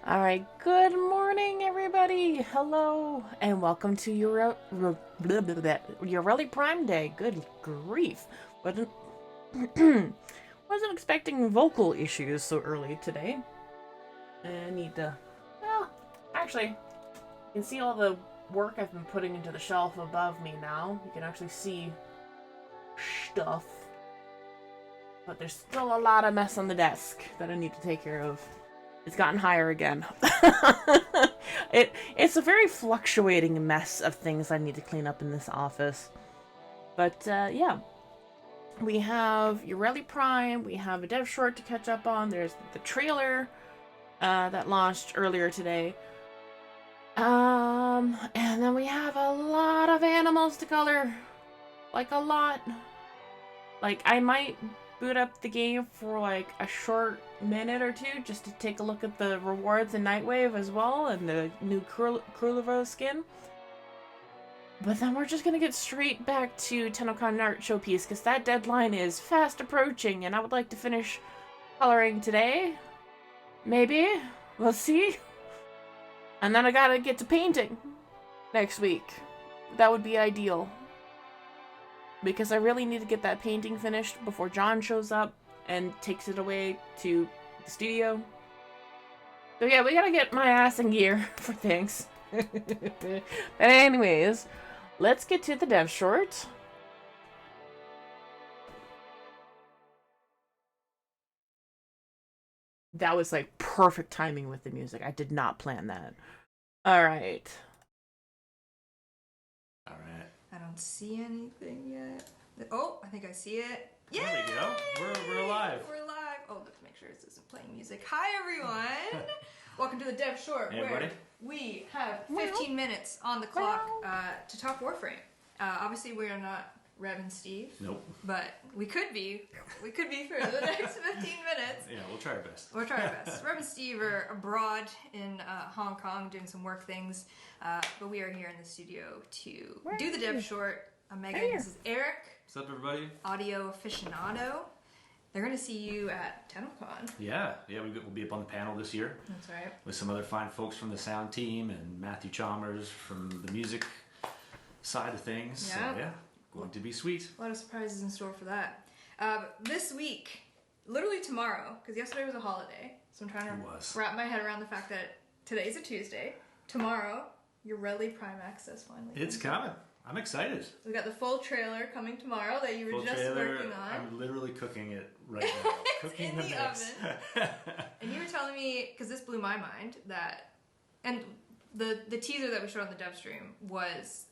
All right, good morning, everybody. Hello, and welcome to YARELI Prime Day. Good grief. Wasn't, wasn't expecting vocal issues so early today. I need to, well, actually, you can see all the work I've been putting into the shelf above me now. You can actually see stuff. But there's still a lot of mess on the desk that I need to take care of. It's gotten higher again. It's a very fluctuating mess of things I need to clean up in this office. But yeah, we have YARELI Prime. We have a dev short to catch up on. There's the trailer that launched earlier today. And then we have a lot of animals to color. Like a lot. Like I might boot up the game for like a short minute or two just to take a look at the rewards in Nightwave as well and the new Krulavo skin. But then we're just gonna get straight back to TennoCon art showpiece because that deadline is fast approaching and I would like to finish coloring today. Maybe. We'll see. And then I gotta get to painting next week. That would be ideal. Because I really need to get that painting finished before John shows up and takes it away to the studio. So yeah, we gotta get my ass in gear for things. But anyways, let's get to the dev short. That was like perfect timing with the music. I did not plan that. All right. I don't see anything yet. Oh, I think I see it. There we go. We're alive. We're live. Oh, let's make sure this isn't playing music. Hi, everyone. Welcome to the Dev Short, Hey, where everybody. we have 15 minutes on the clock to talk Warframe. Obviously, we are not Rev and Steve. Nope. But we could be. We could be for the next 15 minutes. Yeah, we'll try our best. We'll try our best. Rev and Steve are abroad in Hong Kong doing some work things, but we are here in the studio to do the Dev Short. I'm Megan. This is Eric. What's up, everybody? Audio aficionado. They're going to see you at TennoCon. Yeah, we'll be up on the panel this year. That's right. With some other fine folks from the sound team and Matthew Chalmers from the music side of things. Yeah. So, yeah, going to be sweet. A lot of surprises in store for that. This week, literally tomorrow, because yesterday was a holiday, so I'm trying to wrap my head around the fact that today's a Tuesday. Tomorrow, YARELI Prime Access finally. It's coming. I'm excited. We got the full trailer coming tomorrow that you were Full just trailer, working on. I'm literally cooking it right now. It's Cooking in the oven. And you were telling me, because this blew my mind, that, and the teaser that we showed on the dev stream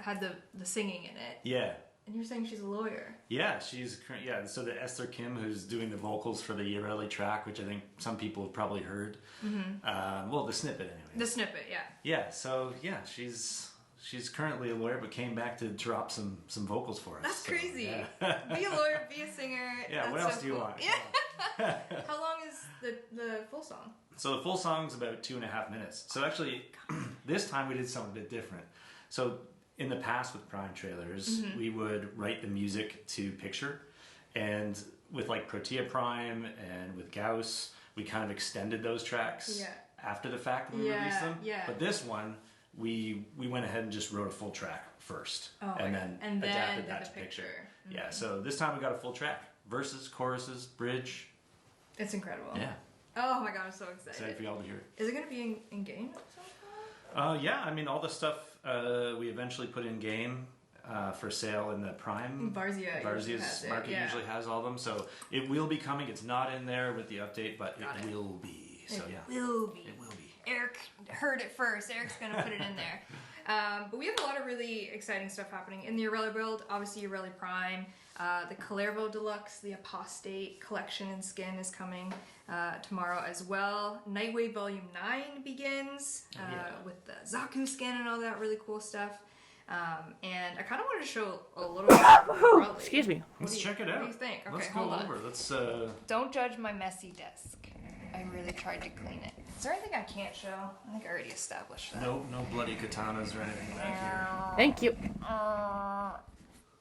had the singing in it. Yeah. And you were saying she's a lawyer. Yeah, so the Esther Kim, who's doing the vocals for the YARELI track, which I think some people have probably heard. Mm-hmm. Well, the snippet anyway. The snippet, yeah. Yeah, so yeah, she's currently a lawyer, but came back to drop some vocals for us. That's crazy. Yeah. Be a lawyer, be a singer. Yeah, That's what else so do you cool. want? Yeah. How long is the full song? So the full song's about 2.5 minutes. So actually, this time we did something a bit different. So in the past with Prime trailers, we would write the music to picture, and with like Protea Prime and with Gauss, we kind of extended those tracks after the fact when we released them. Yeah. But this one, we went ahead and just wrote a full track first, and then adapted that to picture. Mm-hmm. Yeah. So this time we got a full track: verses, choruses, bridge. It's incredible. Yeah. Oh my god, I'm so excited. Excited for y'all to hear it. Is it going to be in game at some point? Yeah, I mean, all the stuff we eventually put in game for sale in the Prime. Barzia's market usually has all of them, so it will be coming. It's not in there with the update, but it will be. So It will be. Eric heard it first. Eric's going to put it in there. But we have a lot of really exciting stuff happening in the YARELI build. Obviously, YARELI Prime. The Kalervo Deluxe, the Apostate Collection and Skin is coming tomorrow as well. Nightwave Volume 9 begins with the Zaku skin and all that really cool stuff. And I kind of wanted to show a little bit. Excuse me. Let's check it out. What do you think? Okay, Let's go hold on. over. Let's. Don't judge my messy desk. I really tried to clean it. Is there anything I can't show? I think I already established that. No bloody katanas or anything back here. Thank you.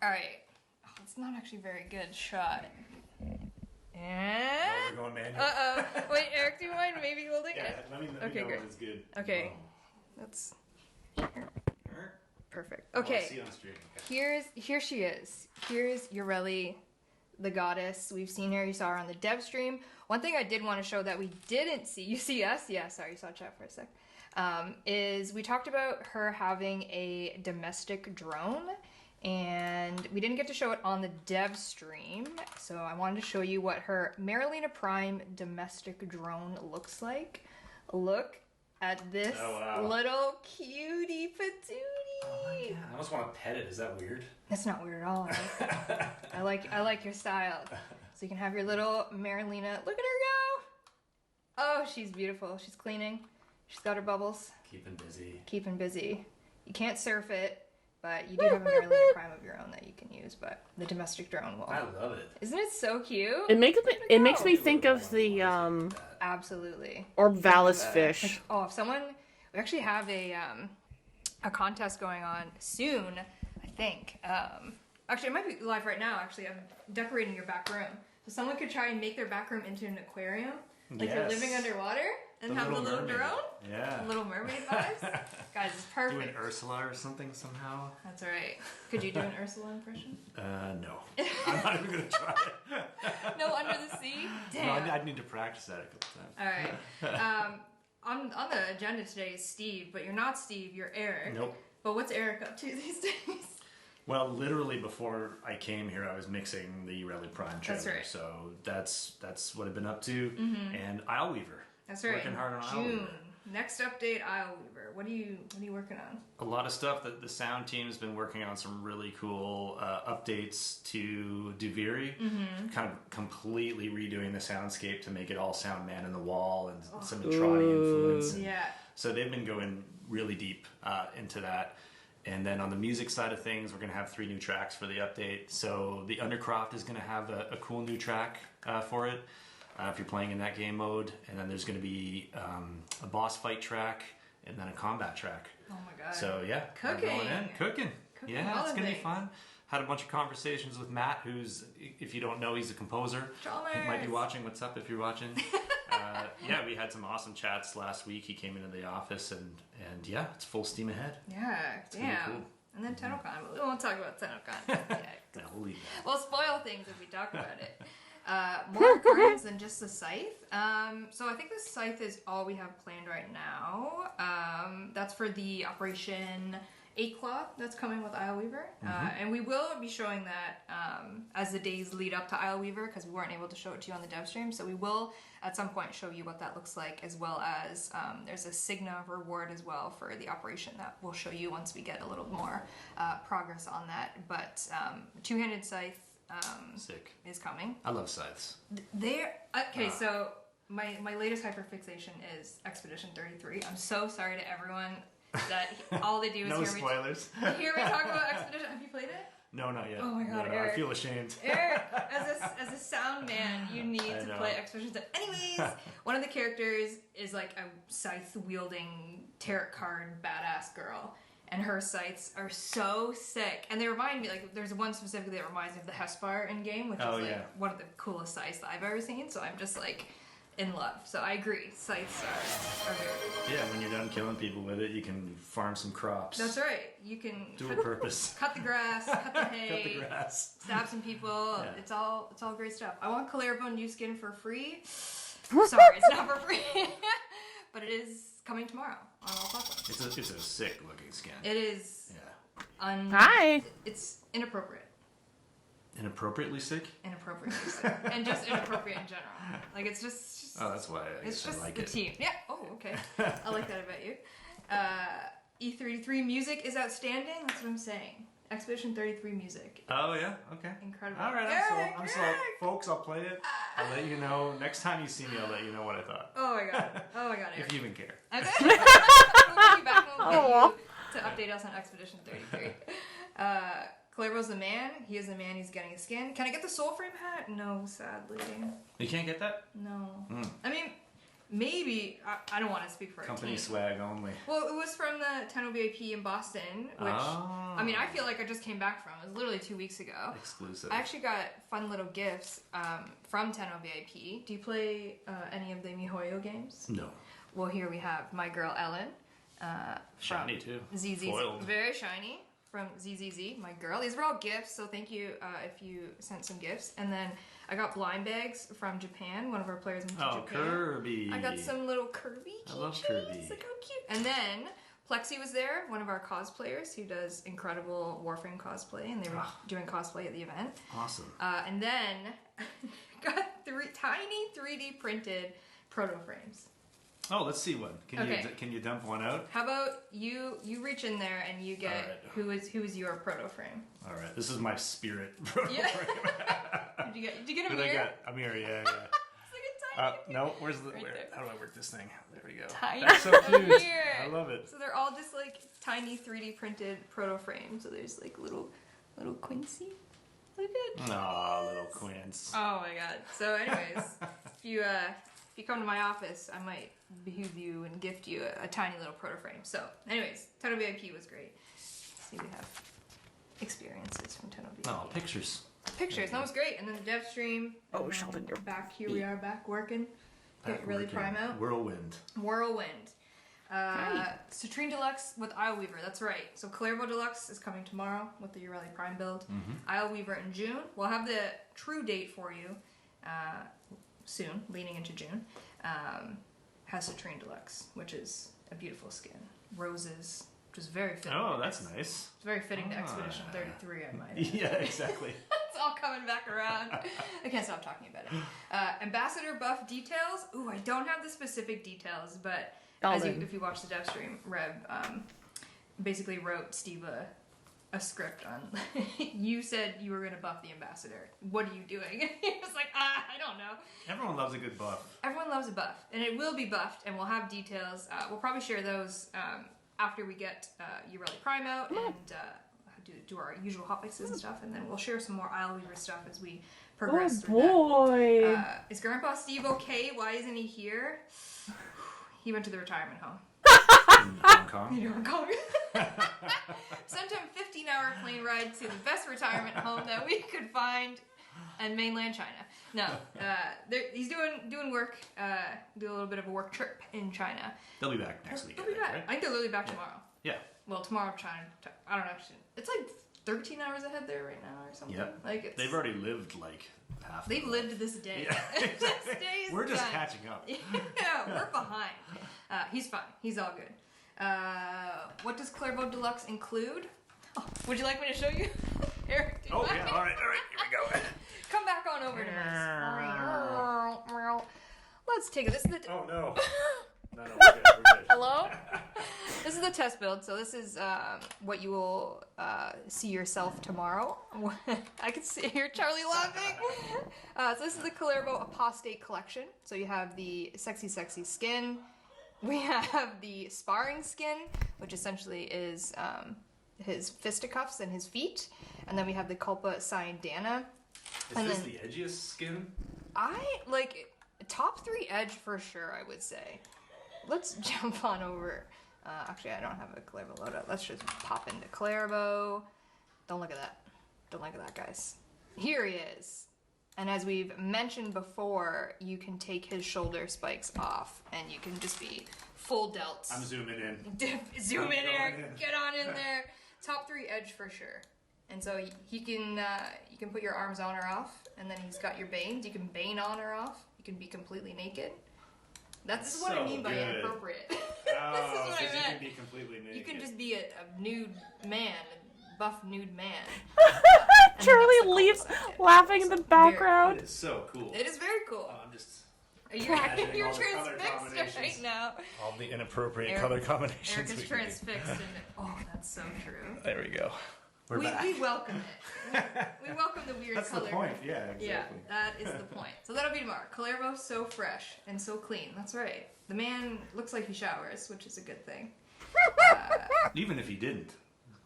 Alright. Oh, it's not actually a very good shot. Oh, we're going manual. Uh-oh. Wait, Eric, do you mind maybe holding it? Yeah, let me Okay, good. It's good. Okay, that's perfect. Oh, I Okay, see on stream. Okay. here she is. Here's YARELI, the goddess. We've seen her. You saw her on the dev stream. One thing I did want to show that we didn't see. You see us? Yeah. Sorry, you saw chat for a sec. Is we talked about her having a domestic drone, and we didn't get to show it on the dev stream. So I wanted to show you what her Marilena Prime domestic drone looks like. Look at this little cutie patootie. Oh my God. I almost want to pet it. Is that weird? That's not weird at all. I like your style. So you can have your little Marilena. Look at her go! Oh, she's beautiful. She's cleaning. She's got her bubbles. Keeping busy. Keeping busy. You can't surf it, but you do have a Marilena Prime of your own that you can use. But the domestic drone will. I love it. Isn't it so cute? It makes me think of the Absolutely. Orvalis fish. Oh, if someone, we actually have a contest going on soon, I think. Actually, it might be live right now. Actually, I'm decorating your back room, so someone could try and make their back room into an aquarium, like you're living underwater, and have the little drone. Yeah. Little Mermaid vibes. Guys, it's perfect. Do an Ursula or something somehow. That's alright. Could you do an Ursula impression? No. I'm not even gonna try it. No, Under the Sea. Damn. No, I'd need to practice that a couple times. Alright. On the agenda today is Steve, but you're not Steve, you're Eric. Nope. But what's Eric up to these days? Well, literally before I came here, I was mixing the YARELI Prime trailer. That's right. So that's what I've been up to. Mm-hmm. And Isleweaver. That's right. Working hard on June. Isleweaver. Next update, Isleweaver. What are you working on? A lot of stuff that the sound team's been working on. Some really cool updates to Duviri. Mm-hmm. Kind of completely redoing the soundscape to make it all sound man in the wall and some Trotty influence. And yeah. So they've been going really deep into that. And then on the music side of things, we're going to have 3 new tracks for the update. So the Undercroft is going to have a cool new track for it. If you're playing in that game mode, and then there's going to be a boss fight track, and then a combat track. Oh my god! So yeah, cooking. Yeah, it's going to be fun. Had a bunch of conversations with Matt, who's, if you don't know, he's a composer. He might be watching. What's up if you're watching? Yeah, we had some awesome chats last week. He came into the office, and yeah, it's full steam ahead. Yeah, it's damn. Cool. And then TennoCon, but we won't talk about TennoCon. No, we'll leave that. We'll spoil things if we talk about it. More cards than just the scythe. So I think the scythe is all we have planned right now. That's for the Operation 8 Claw that's coming with Isleweaver. And we will be showing that as the days lead up to Isleweaver, because we weren't able to show it to you on the dev stream. So we will at some point show you what that looks like, as well as there's a Cigna reward as well for the operation that we'll show you once we get a little more progress on that. But two-handed scythe Sick. is coming. I love scythes. So my latest hyperfixation is Expedition 33. I'm so sorry to everyone that all they do is no spoilers. Hear me talk about Expedition. Have you played it? No, not yet. Oh my god, no, Eric. I feel ashamed. Eric, as a sound man, you need to play Expedition. Anyways, one of the characters is like a scythe-wielding tarot card badass girl. And her scythes are so sick. And they remind me, like, there's one specifically that reminds me of the Hespar in game, which is like one of the coolest scythes that I've ever seen. So I'm just like in love. So I agree, scythes are very cool. Yeah, when you're done killing people with it, you can farm some crops. That's right. You can dual purpose. Cut the grass, cut the hay, cut the grass. Stab some people. Yeah. It's all great stuff. I want Collarbone new skin for free. Sorry, it's not for free. But it is coming tomorrow on all platforms. It's a sick looking skin. It is. Yeah. Hi. It's inappropriate. Inappropriately sick? Inappropriately sick. And just inappropriate in general. Like, it's just oh, that's why I like the it. team. Yeah. Oh, okay. I like that about you. E33 music is outstanding. That's what I'm saying. Expedition 33 music. Oh, yeah? Okay. Incredible. All right, I'm sold. Folks, I'll play it. I'll let you know. Next time you see me, I'll let you know what I thought. Oh, my God. Oh, my God, Eric. If you even care. We'll be back on to update us on Expedition 33. Clairvo's the man. He is the man. He's getting a skin. Can I get the soul frame hat? No, sadly. You can't get that? No. I mean, maybe. I don't want to speak for company a team. swag only. Well, it was from the Tenno VIP in Boston, which I mean, I feel like I just came back from. It was literally 2 weeks ago. Exclusive. I actually got fun little gifts from Tenno VIP. Do you play any of the MiHoYo games? No. Well, here we have my girl Ellen. Shiny too. ZZZ. Foiled. Very shiny from ZZZ, my girl. These were all gifts, so thank you if you sent some gifts. And then I got blind bags from Japan. One of our players went to Japan. Kirby. I got some little Kirby keychains. I love Kirby. Look how cute. And then Plexi was there, one of our cosplayers who does incredible Warframe cosplay, and they were doing cosplay at the event. Awesome. And then got tiny 3D printed proto frames. Oh, let's see one. Can you dump one out? How about you reach in there and you get who is your proto frame? All right, this is my spirit proto frame. Did you get a mirror? I got a mirror, yeah. It's like a tiny no, where's the Right there. how do I work this thing? There we go. Tiny That's so cute. mirror. I love it. So they're all just like tiny 3D printed proto frames. So there's like little Quincy. Look at Aw, little Quince. Oh my god. So anyways, if you come to my office, I might behoove you and gift you a tiny little proto frame. So anyways, Tenno VIP was great. Let's see, we have experiences from Tenno VIP. Oh, pictures. Pictures, that was great. And then the dev stream. Oh, Sheldon, you're back. Here we are back working. Get really prime out. Whirlwind. Citrine Deluxe with Isle Weaver, that's right. So Clairvaux Deluxe is coming tomorrow with the YARELI Prime build. Isle Weaver in June. We'll have the true date for you soon, leading into June. Has Citrine Deluxe, which is a beautiful skin. Roses, which is very fitting. Oh, that's nice. It's very fitting to Expedition 33, I might add. Yeah, exactly. It's all coming back around. I can't stop talking about it. Ambassador buff details. Ooh, I don't have the specific details, but if you watch the dev stream, Reb basically wrote Steve a script on. You said you were going to buff the ambassador. What are you doing? He was like, I don't know. Everyone loves a good buff. Everyone loves a buff, and it will be buffed, and we'll have details. We'll probably share those after we get YARELI Prime out and do our usual hotfixes and stuff, and then we'll share some more Isle Weaver stuff as we progress through boy. that. Is Grandpa Steve okay? Why isn't he here? He went to the retirement home. In Hong Kong. In Hong Kong. Sent him 15-hour plane ride to the best retirement home that we could find in mainland China. No, he's doing work, do a little bit of a work trip in China. They'll be back next week. They'll be back. Right? I think they're literally back tomorrow. Yeah. Well, tomorrow China. I don't know. It's like 13 hours ahead there right now or something. Yep. Like they've already lived like half. They've lived this day. Yeah. This day is We're just done. catching up. Yeah, we're behind. He's fine. He's all good. What does Clairvaux Deluxe include? Oh, would you like me to show you? Eric, do you mind? Yeah, all right, here we go. Come back on over to us. Let's take it. This is the Oh no. No, we're good. Hello? This is the test build, so this is what you will see yourself tomorrow. I can hear Charlie laughing. So this is the Clairvaux Apostate Collection. So you have the sexy skin. We have the sparring skin, which essentially is his fisticuffs and his feet. And then we have the Culpa Cyanidana. Is this the edgiest skin? Top 3 edge for sure, I would say. Let's jump on over. Actually, I don't have a Clairvaux loadout. Let's just pop into Clairvaux. Don't look at that. Don't look at that, guys. Here he is. And as we've mentioned before, you can take his shoulder spikes off, and you can just be full delts. I'm zooming in. Zoom in, Eric. Get on in there. Top 3 edge for sure. And so you can put your arms on or off, and then he's got your banes. You can bane on or off. You can be completely naked. This is what I mean by inappropriate. This is what I meant. You can be completely naked. You can just be a nude man, a buff nude man. Charlie leaves laughing in the background. It is so cool. It is very cool. I'm just You're all the color transfixed combinations. right now. All the inappropriate Eric- color combinations. Eric is we can transfixed. Oh, that's so true. do. There we go. We're back. We welcome it. We welcome the weird That's color. the point. Yeah, exactly. Yeah, that is the point. So that'll be tomorrow. Clairvaux so fresh and so clean. That's right. The man looks like he showers, which is a good thing. Even if he didn't,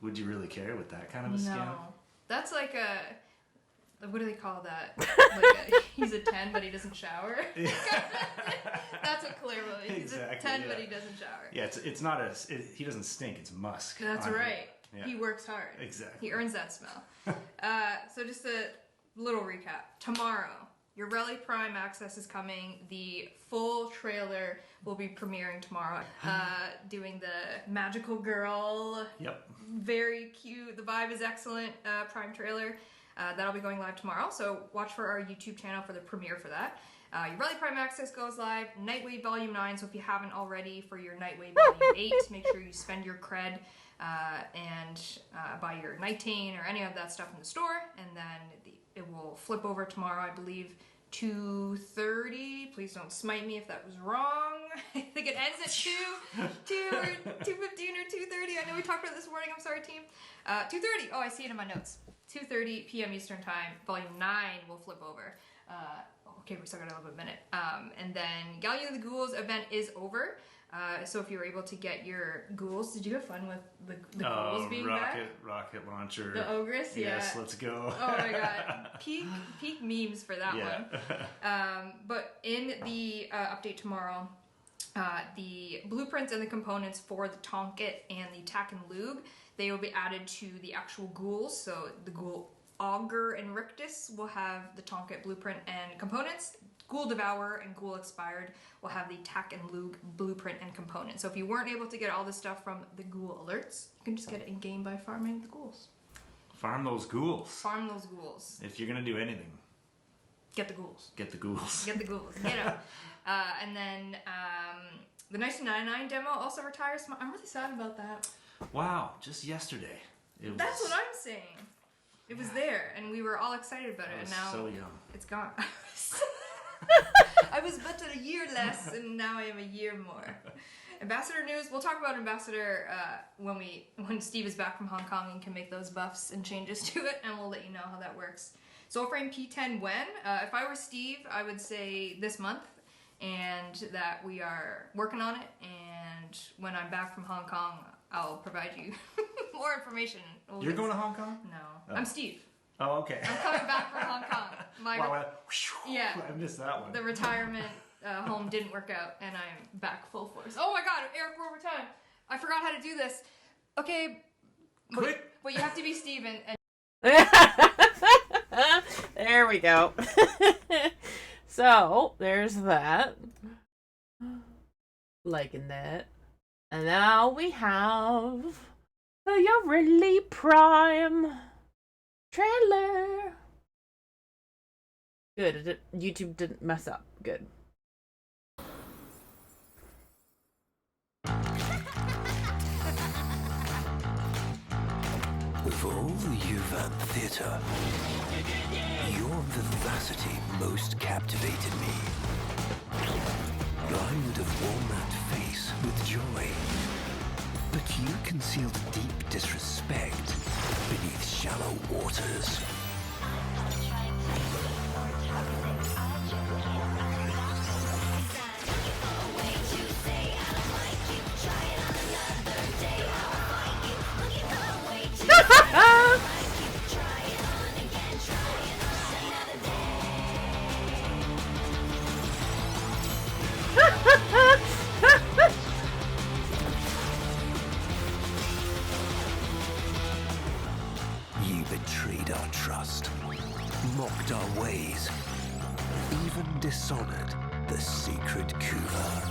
would you really care with that kind of a skin? No, that's like a. What do they call that? He's a 10, but he doesn't shower. Yeah. That's what Clairvaux is. He's Exactly, a 10, yeah. but he doesn't shower. Yeah, it's not he doesn't stink. It's musk. That's right. Yeah. He works hard. Exactly. He earns that smell. So just a little recap. Tomorrow, YARELI Prime Access is coming. The full trailer will be premiering tomorrow. Doing the magical girl. Yep. Very cute. The vibe is excellent. Prime trailer. That'll be going live tomorrow. So watch for our YouTube channel for the premiere for that. YARELI Prime Access goes live. Nightwave Volume 9. So if you haven't already for your Nightwave Volume 8, make sure you spend your cred and buy your Nightane or any of that stuff in the store. And then it will flip over tomorrow, I believe, 2:30. Please don't smite me if that was wrong. I think it ends at 2 or 2:15 or 2:30. I know we talked about this morning. I'm sorry, team. 2:30. Oh, I see it in my notes. 2:30 p.m. Eastern Time. Volume 9 will flip over. Okay, we still got a little bit of a minute. And then Galleon of the Ghouls event is over. So if you were able to get your ghouls, did you have fun with the ghouls being back? Rocket launcher. The ogress, yeah. Yes, let's go. Oh my god, peak memes for that one. But in the update tomorrow, the blueprints and the components for the Tonket and the Tack and Lug, they will be added to the actual ghouls. So the ghoul Augur and Rictus will have the Tonket blueprint and components. Ghoul Devourer and Ghoul Expired will have the Tack and Lug blueprint and components. So if you weren't able to get all this stuff from the ghoul alerts, you can just get it in game by farming the ghouls. Farm those ghouls. Farm those ghouls. If you're gonna do anything, get the ghouls. get the ghouls. Get the ghouls. Get them. And then the 1999 demo also retires. I'm really sad about that. Wow, just yesterday. That's what I'm saying. It was there, and we were all excited about it, and now so young. It's gone. I was but a year less, and now I am a year more. Ambassador news. We'll talk about Ambassador when Steve is back from Hong Kong and can make those buffs and changes to it, and we'll let you know how that works. So Warframe P10 when? If I were Steve, I would say this month, and that we are working on it. And when I'm back from Hong Kong, I'll provide you more information. You're going to Hong Kong? No, Oh. I'm Steve. Oh, okay. I'm coming back from Hong Kong. Yeah. I missed that one. The retirement home didn't work out, and I'm back full force. Oh my god, Eric, we're over time. I forgot how to do this. Okay. Quick. But you have to be Steven. And There we go. So, there's that. Liking that. And now we have the YARELI Prime trailer. Good. YouTube didn't mess up. Good. Of all the Yuvan theatre, your vivacity most captivated me. I would have worn that face with joy, but you concealed deep disrespect beneath shallow waters. You betrayed our trust, mocked our ways, even dishonored the sacred Kuva.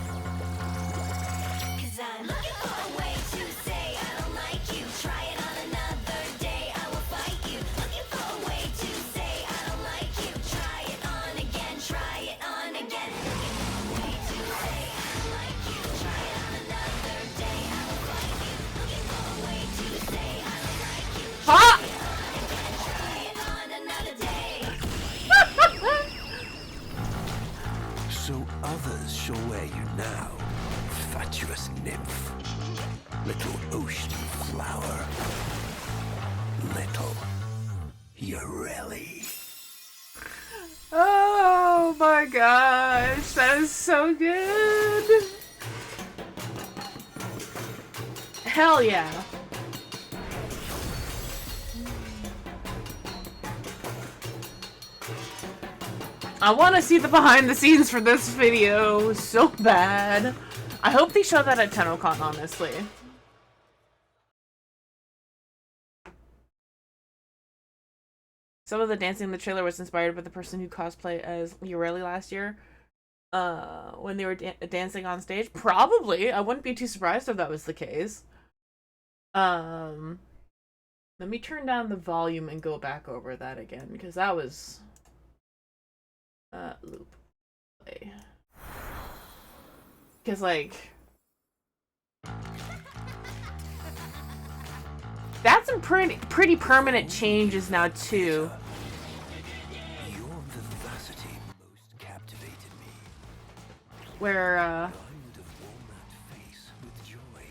'Cause I'm looking for a way to say I don't like you. Try it on another day, I will fight you. Looking for a way to say I don't like you. Try it on again, try it on again. Looking for a way to say I don't like you. Try it on another day, I will fight you. Looking for a way to say I don't like you. Ha! Try it on another day. So others shall wear you now, fatuous nymph, little ocean flower, little YARELI. Oh my gosh, that is so good. Hell yeah. I want to see the behind the scenes for this video so bad. I hope they show that at TennoCon, honestly. some of the dancing in the trailer was inspired by the person who cosplayed as YARELI last year. When they were dancing on stage, probably. I wouldn't be too surprised if that was the case. Let me turn down the volume and go back over that again because that was loop play. Because like that's some pretty permanent changes now too. Your vivacity most captivated me. Where Kind of warm that face with joy.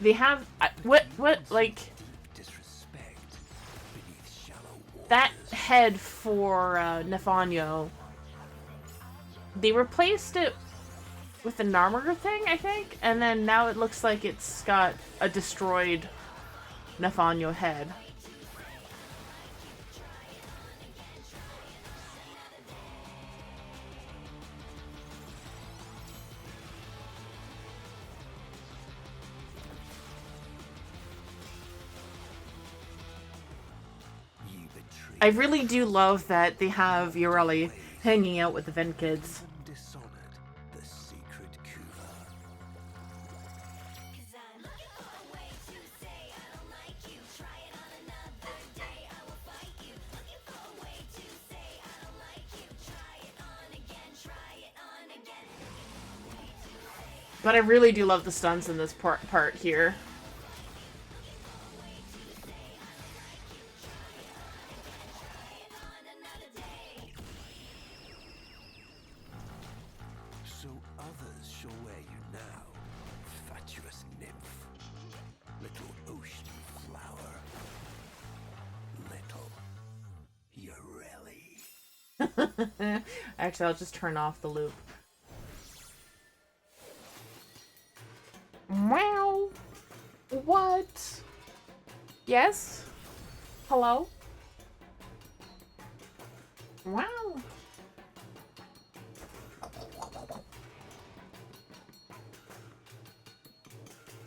they have what like Disrespect beneath shallow waters. that head for Nathaniel. They replaced it with an armor thing, I think, and then now it looks like it's got a destroyed Nathaniel head. You betrayed I really do love that they have YARELI hanging out with the Ven kids. and dishonored the sacred Kuva. Cause I'm looking for a way to say I don't like you. Try it on another day, I will fight you. Looking for a way to say I don't like you. Try it on again, try it on again. But I really do love the stunts in this part here. So others shall wear you now, fatuous nymph, little ocean flower, little YARELI. Actually, I'll just turn off the loop. Wow. What? Yes? Hello? Wow.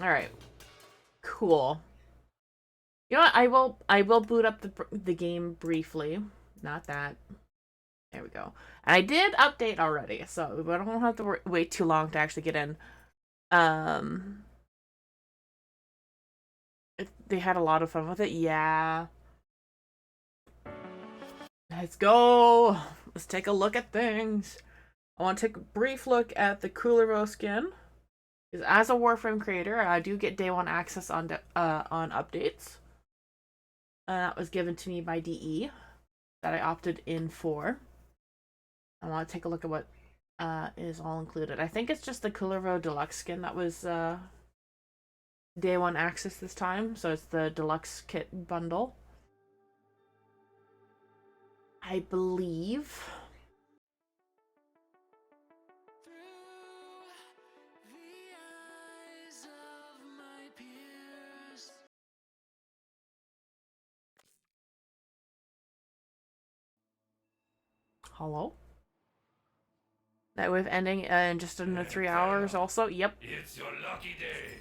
Alright. Cool. You know what? I will boot up the game briefly. Not that. There we go. And I did update already, so I don't have to wait too long to actually get in. They had a lot of fun with it. Yeah. Let's go. Let's take a look at things. I want to take a brief look at the Coolervo skin. Because as a Warframe creator, I do get day one access on updates. That was given to me by DE that I opted in for. I want to take a look at what is all included. I think it's just the Coolervo Deluxe skin that was day one access this time. So it's the Deluxe Kit bundle. I believe. Hello? That wave ending in just under 3 hours also. Yep. It's your lucky day.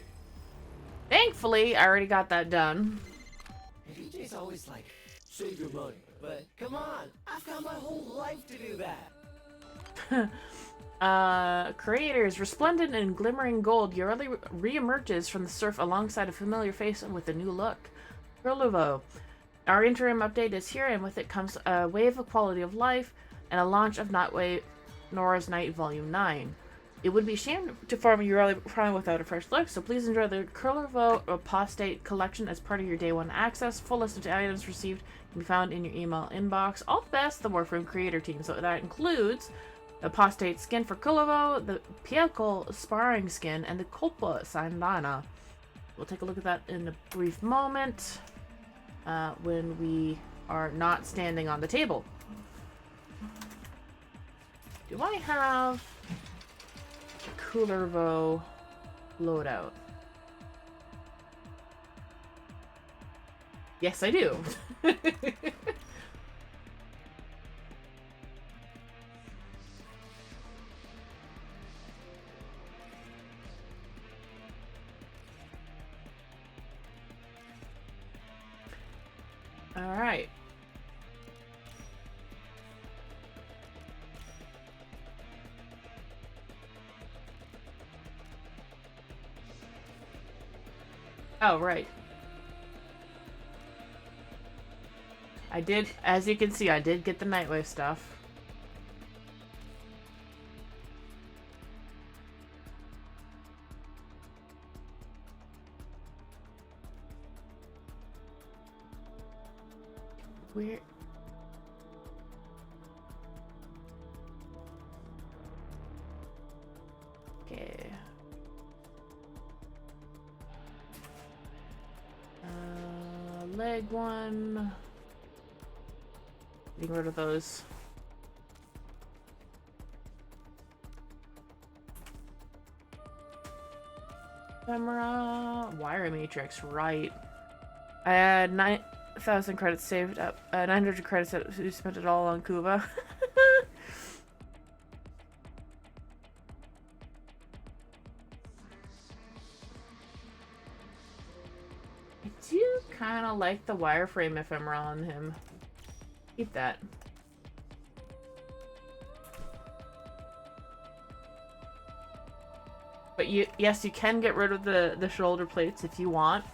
Thankfully, I already got that done. DJ's always like, save your money. But come on, I've got my whole life to do that. Creators, resplendent in glimmering gold, YARELI re-emerges from the surf alongside a familiar face with a new look. Coolervo. Our interim update is here, and with it comes a wave of quality of life and a launch of Nora's Night Volume 9. It would be a shame to farm YARELI Prime without a fresh look, so please enjoy the Coolervo Apostate collection as part of your day one access. Full list of items received can be found in your email inbox. All the best, the Warframe creator team. So that includes the Apostate skin for Coolervo, the Piekol sparring skin, and the Kolpa Sandana. We'll take a look at that in a brief moment when we are not standing on the table. Do I have a Coolervo loadout? Yes, I do. All right. Oh, right. I did, as you can see, I did get the Nightwave stuff. Weird. Okay. Leg one. Getting rid of those. Camera. Wire matrix, right. I had 9,000 credits saved up. 900 credits that we spent it all on Cuba. I do kind of like the wireframe ephemera on him. Keep that. But yes, you can get rid of the shoulder plates if you want.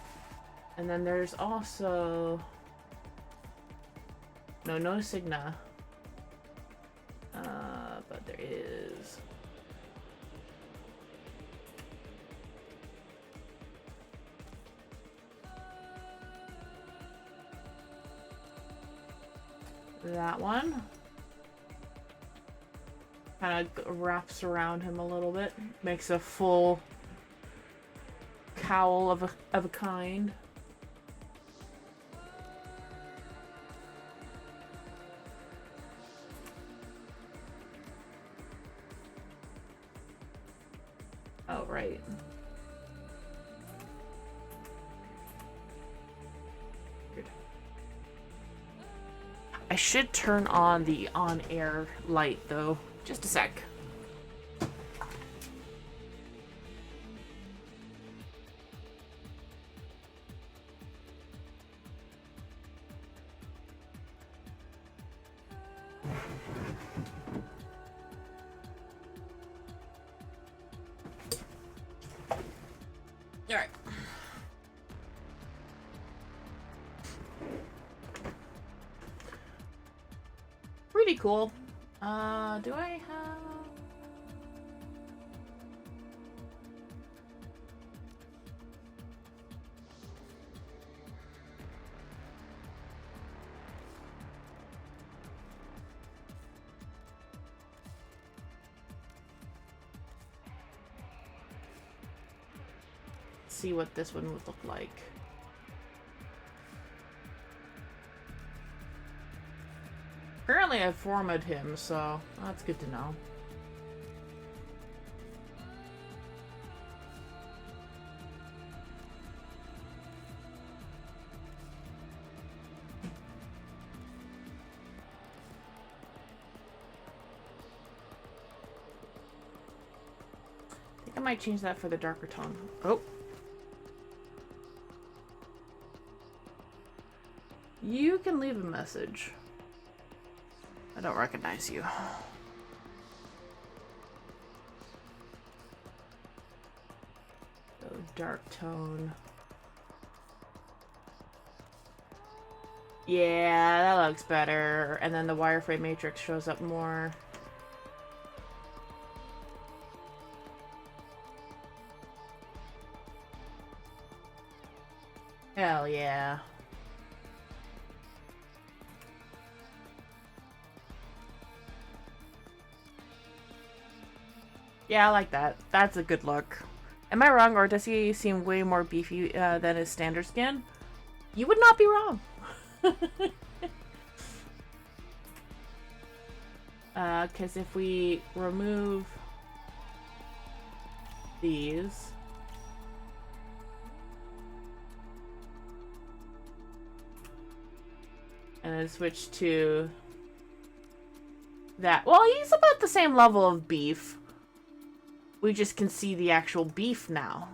And then there's also no Signa. But there is. That one. Kind of wraps around him a little bit. Makes a full cowl of a kind. Oh, right. I should turn on the on-air light, though. Just a sec. All right. Pretty cool. Do I have... see what this one would look like. Apparently I formatted him, so that's good to know. I think I might change that for the darker tone. Oh. You can leave a message. I don't recognize you. So dark tone. Yeah, that looks better. And then the wireframe matrix shows up more. Hell yeah. Yeah, I like that. That's a good look. Am I wrong, or does he seem way more beefy than his standard skin? You would not be wrong. Because if we remove these... and then switch to that. Well, he's about the same level of beef. We just can see the actual beef now.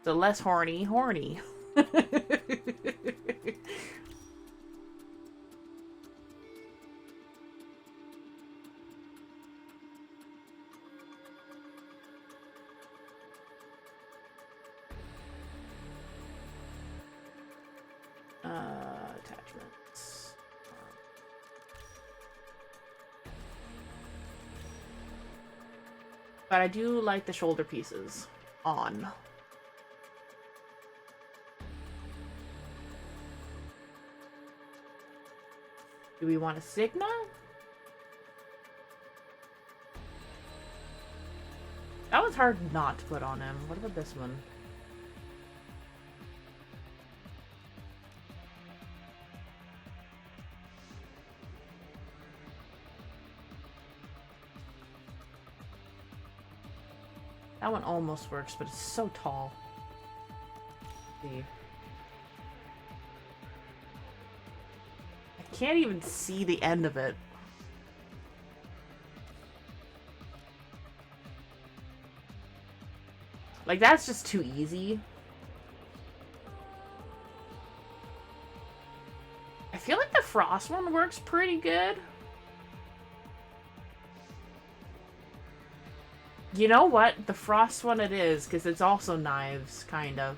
So less horny. attachments. But I do like the shoulder pieces on. Do we want a Sigma? That was hard not to put on him. What about this one? That one almost works, but it's so tall. Let's see. I can't even see the end of it. Like, that's just too easy. I feel like the Frost one works pretty good. You know what? The Frost one it is, because it's also knives, kind of.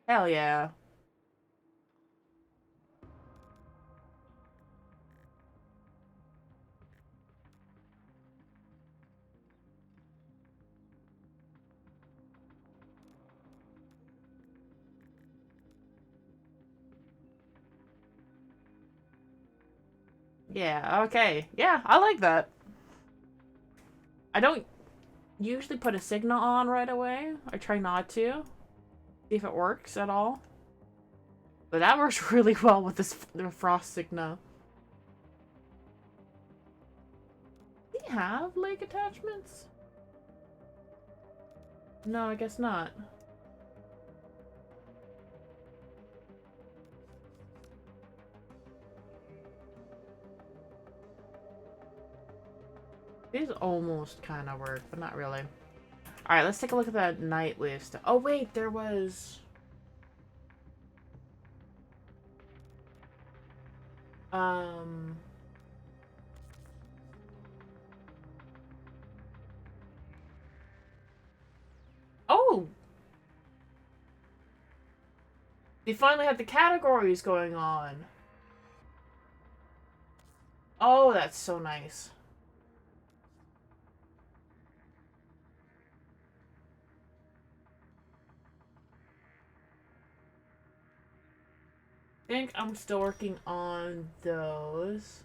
Hell yeah. Yeah, okay. Yeah, I like that. I don't usually put a Signa on right away. I try not to. See if it works at all. But that works really well with this the Frost Signa. Do we have leg attachments? No, I guess not. These almost kind of work, but not really. Alright, let's take a look at that night list. Oh wait, there was... Oh! They finally have the categories going on. Oh, that's so nice. I think I'm still working on those.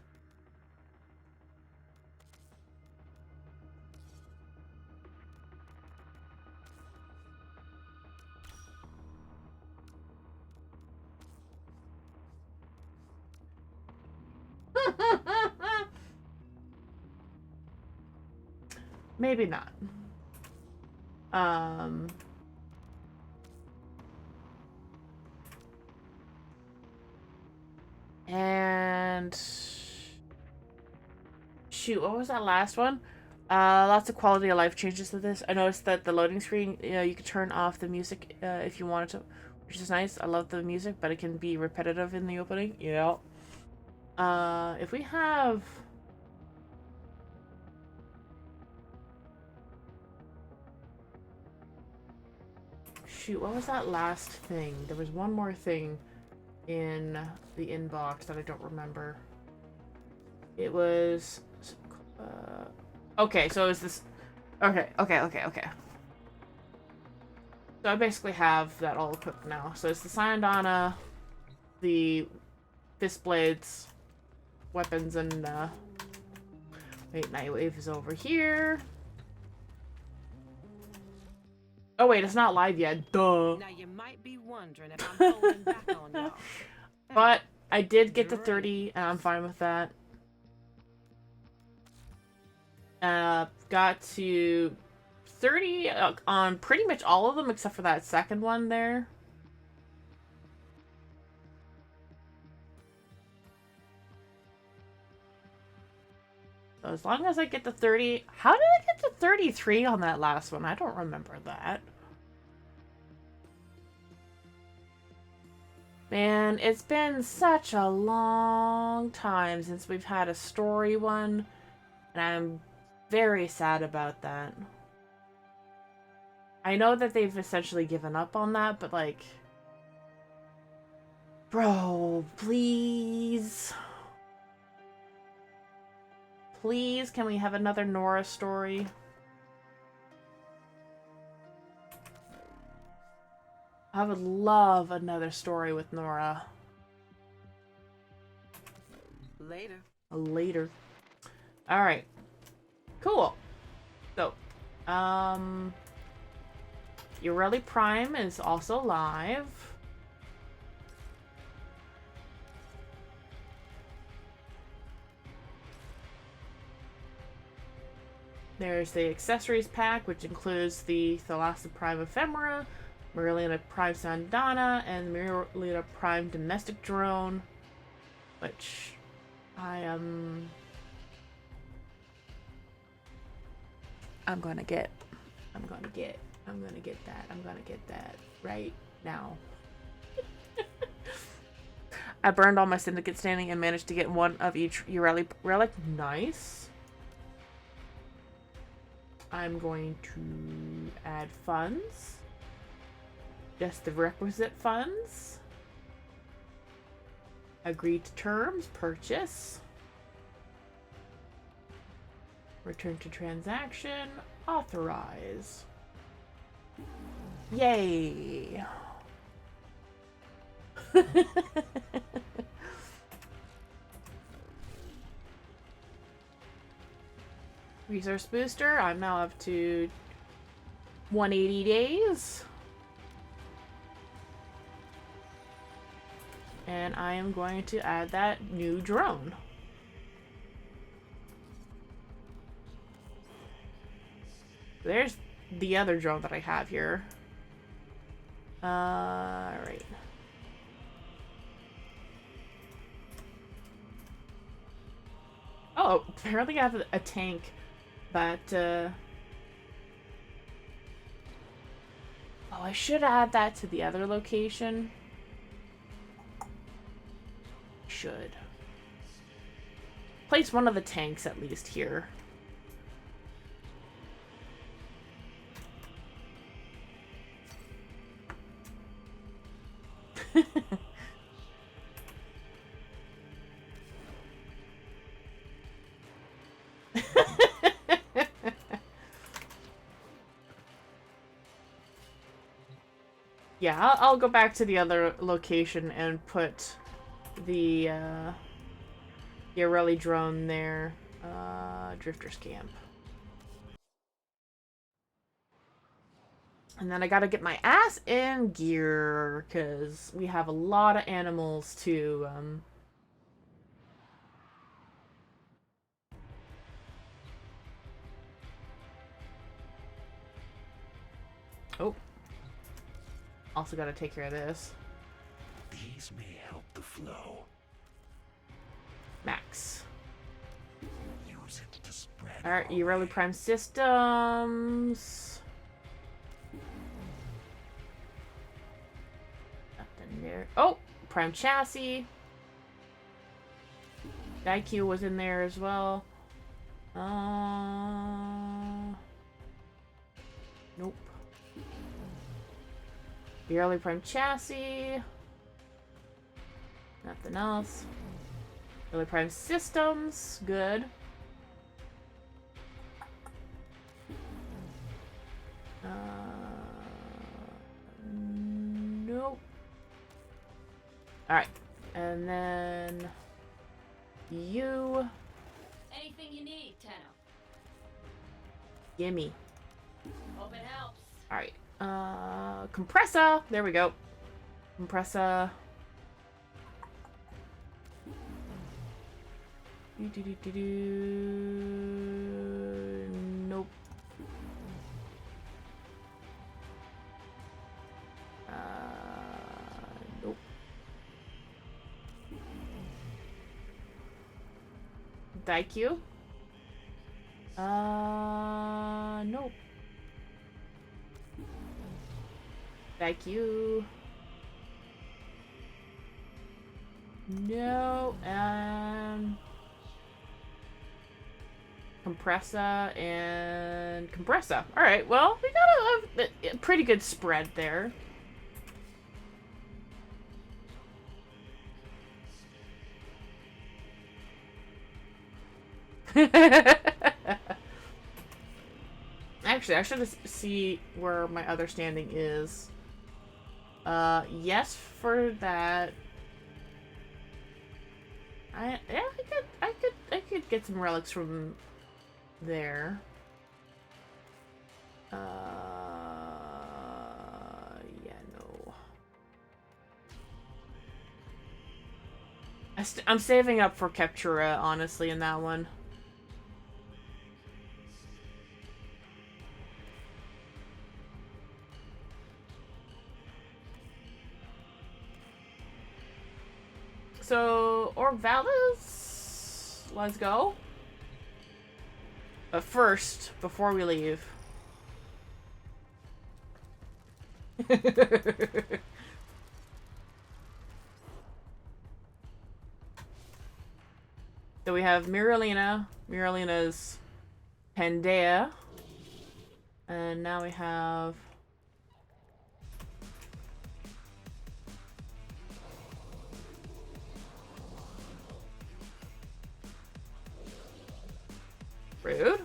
Maybe not. And shoot, what was that last one? Lots of quality of life changes to this. I noticed that the loading screen, you can turn off the music if you wanted to, which is nice. I love the music, but it can be repetitive in the opening. Yeah. If we have... Shoot, what was that last thing? There was one more thing in the inbox that I don't remember. It was... okay, so is this... Okay. So I basically have that all equipped now. So it's the Sayandana, the fist blades, weapons, and wait, Nightwave is over here. Oh wait, it's not live yet. Duh. Now you might be wondering if I'm holding back on y'all. But I did get to 30, and I'm fine with that. Got to 30 on pretty much all of them except for that second one there. So as long as I get to 30... How did I get to 33 on that last one? I don't remember that. Man, it's been such a long time since we've had a story one, and I'm very sad about that. I know that they've essentially given up on that, but like, bro, please. Please, can we have another Nora story? I would love another story with Nora. Later. Later. Alright. Cool. So, YARELI Prime is also live. There's the accessories pack, which includes the Thalassa Prime Ephemera, Marlena Prime Sandana, and Marlena Prime Domestic Drone, which I am... I'm gonna get that right now. I burned all my syndicate standing and managed to get one of each YARELI relic. Nice. I'm going to add funds. Just the requisite funds. Agree to terms. Purchase. Return to transaction. Authorize. Yay. Resource booster. I'm now up to 180 days. And I am going to add that new drone. There's the other drone that I have here. Alright. Oh, apparently I have a tank, but, oh, I should add that to the other location. Should. Place one of the tanks at least here. Yeah, I'll go back to the other location and put the YARELI drone there. Drifter's camp. And then I gotta get my ass in gear, because we have a lot of animals to, Oh. Also gotta take care of this. These may help the flow. Max. Use it to spread. Alright, YARELI Prime Systems. Nothing there. Oh! Prime Chassis. IQ was in there as well. Nope. YARELI Prime Chassis. Nothing else. YARELI Prime Systems. Good. Nope. Alright. And then... you... Anything you need, Tenno. Gimme. Hope it helps. Alright. Compressor! There we go. Compressor. Nope. Nope. Daikyu? Nope. Daikyu. No, Compressor and compressor. Alright, well, we got a pretty good spread there. Actually, I should see where my other standing is. Yes for that. I could get some relics from there. Yeah, no. I'm saving up for Captura, honestly, in that one. So, Orvalis, let's go. But first, before we leave. So we have Miralina. Miralina's Pandea. And now we have... Rude.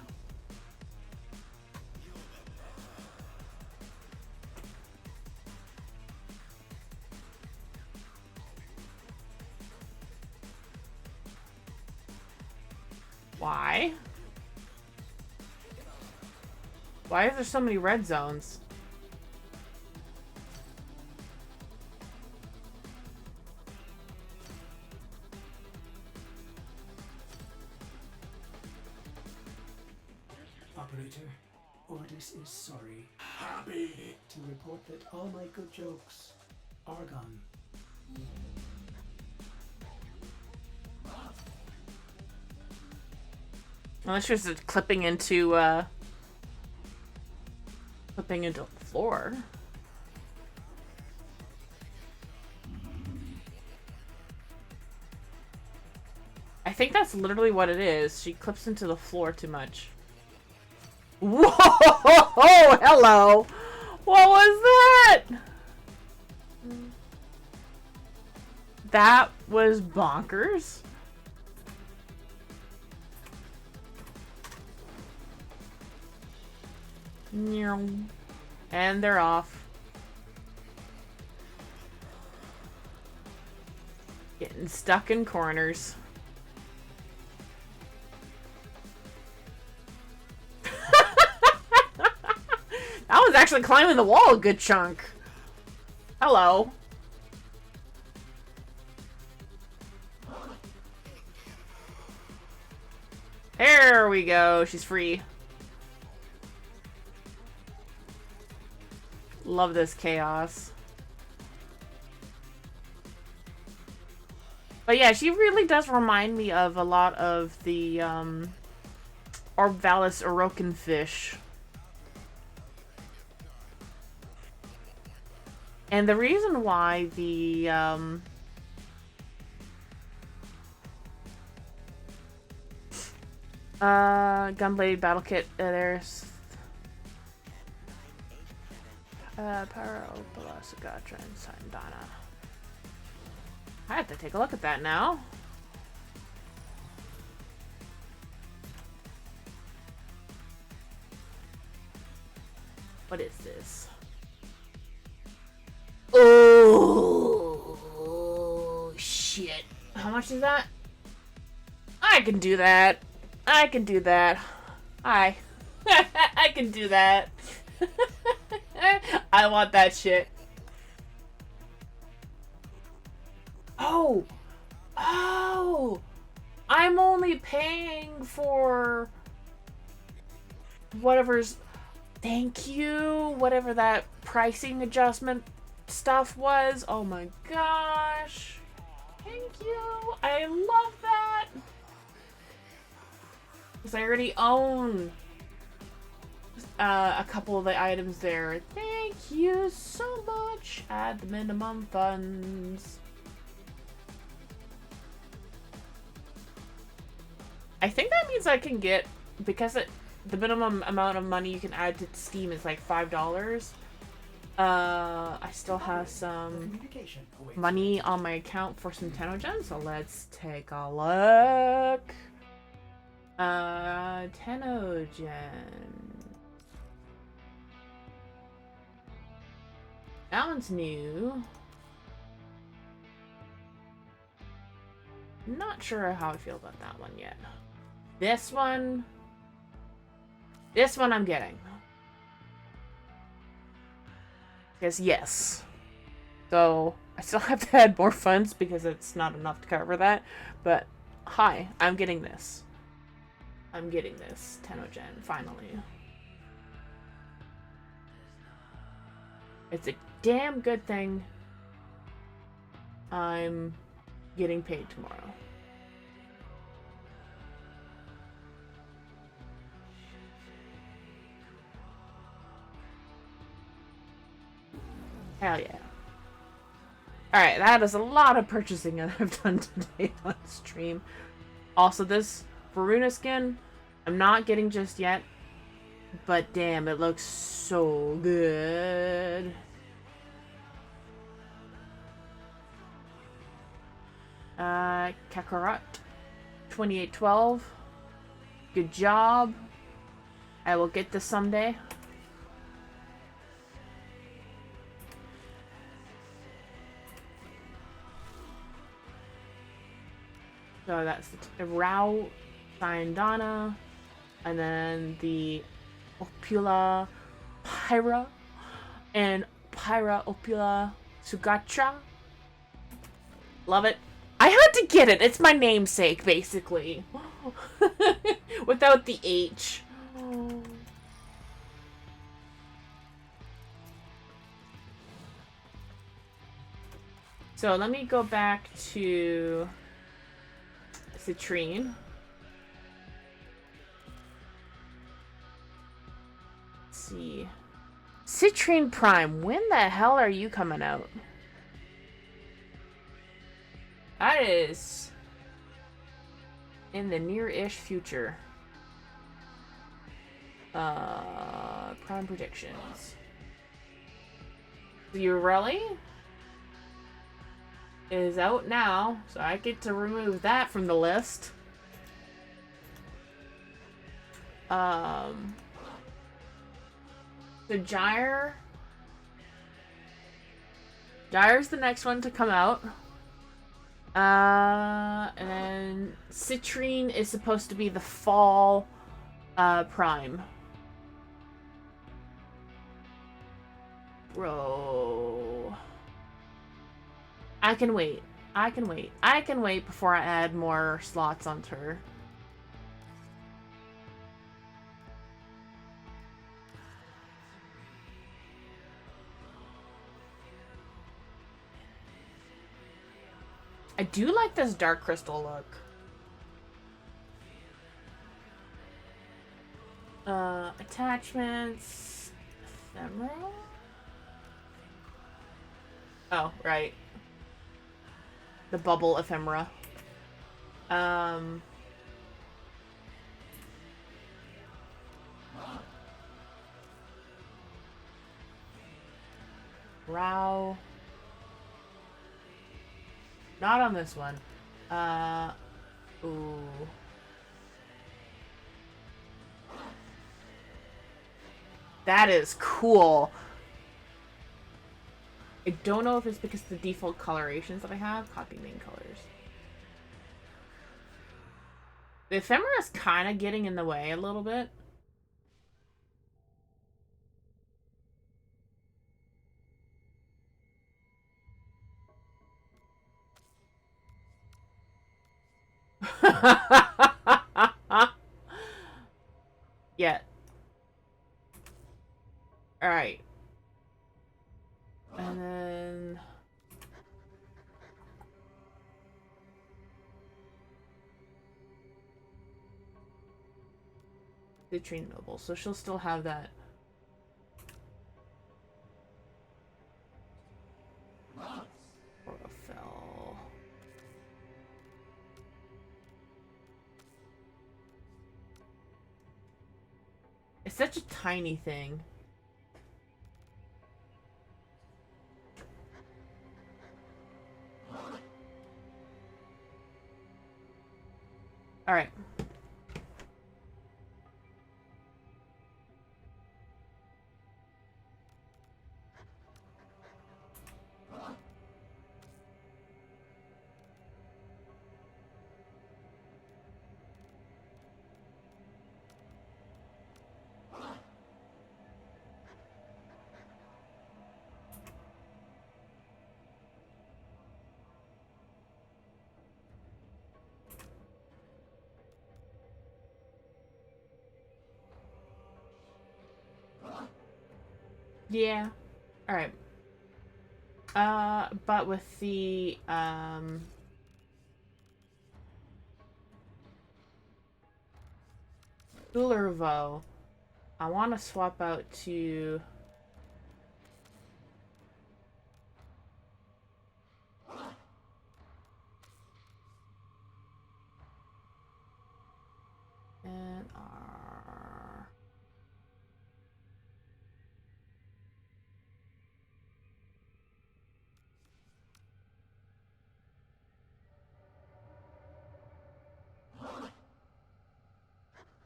Why? Why are there so many red zones? Operator, Ordis is sorry. Happy to report that all my good jokes are gone. Unless you're just clipping into the floor. I think that's literally what it is. She clips into the floor too much. Whoa! Hello! What was that? That was bonkers. And they're off. Getting stuck in corners. That was actually climbing the wall a good chunk. Hello. There we go. She's free. Love this chaos. But yeah, she really does remind me of a lot of the Orvalis Orokin fish. And the reason why the Gunblade battle kit there's Power Opala, Sagatra, and Sandana. I have to take a look at that now. What is this? Oh shit. How much is that? I can do that. I can do that. I can do that. I want that shit. Oh! Oh! I'm only paying for whatever's... Thank you! Whatever that pricing adjustment stuff was. Oh my gosh! Thank you! I love that! Because I already own a couple of the items there. Thank you so much. Add the minimum funds. I think that means I can get because the minimum amount of money you can add to Steam is like $5. I still have some Communication awaits. money on my account for some TennoGen, so let's take a look. TennoGen. That one's new. Not sure how I feel about that one yet. This one I'm getting. Because yes. So I still have to add more funds because it's not enough to cover that. But hi, I'm getting this. I'm getting this TennoGen finally. It's a damn good thing I'm getting paid tomorrow. Hell yeah. Alright, that is a lot of purchasing that I've done today on stream. Also, this Varuna skin, I'm not getting just yet. But damn, it looks so good. Kakarot 2812. Good job. I will get this someday. So that's the Rao Sayandana, and then the Opula Pyra and Pyra Opula Sugatra. Love it. I had to get it. It's my namesake, basically. Without the H. So let me go back to Citrine. Let's see. Citrine Prime, when the hell are you coming out? That is in the near-ish future. Prime predictions. The YARELI is out now, so I get to remove that from the list. The Gyre. Gyre's the next one to come out. And then Citrine is supposed to be the fall Prime. Bro. I can wait. I can wait. I can wait before I add more slots onto her. I do like this dark crystal look. Attachments. Ephemeral? Oh, right. The bubble ephemera. Rao. Not on this one. Ooh. That is cool. I don't know if it's because of the default colorations that I have. Copy main colors. The ephemera is kind of getting in the way a little bit. Yeah. Alright. And then... the Train Noble, so she'll still have that. Chlorophyll. such a tiny thing. All right. Yeah. All right. But with the Ulervo, I want to swap out to and R.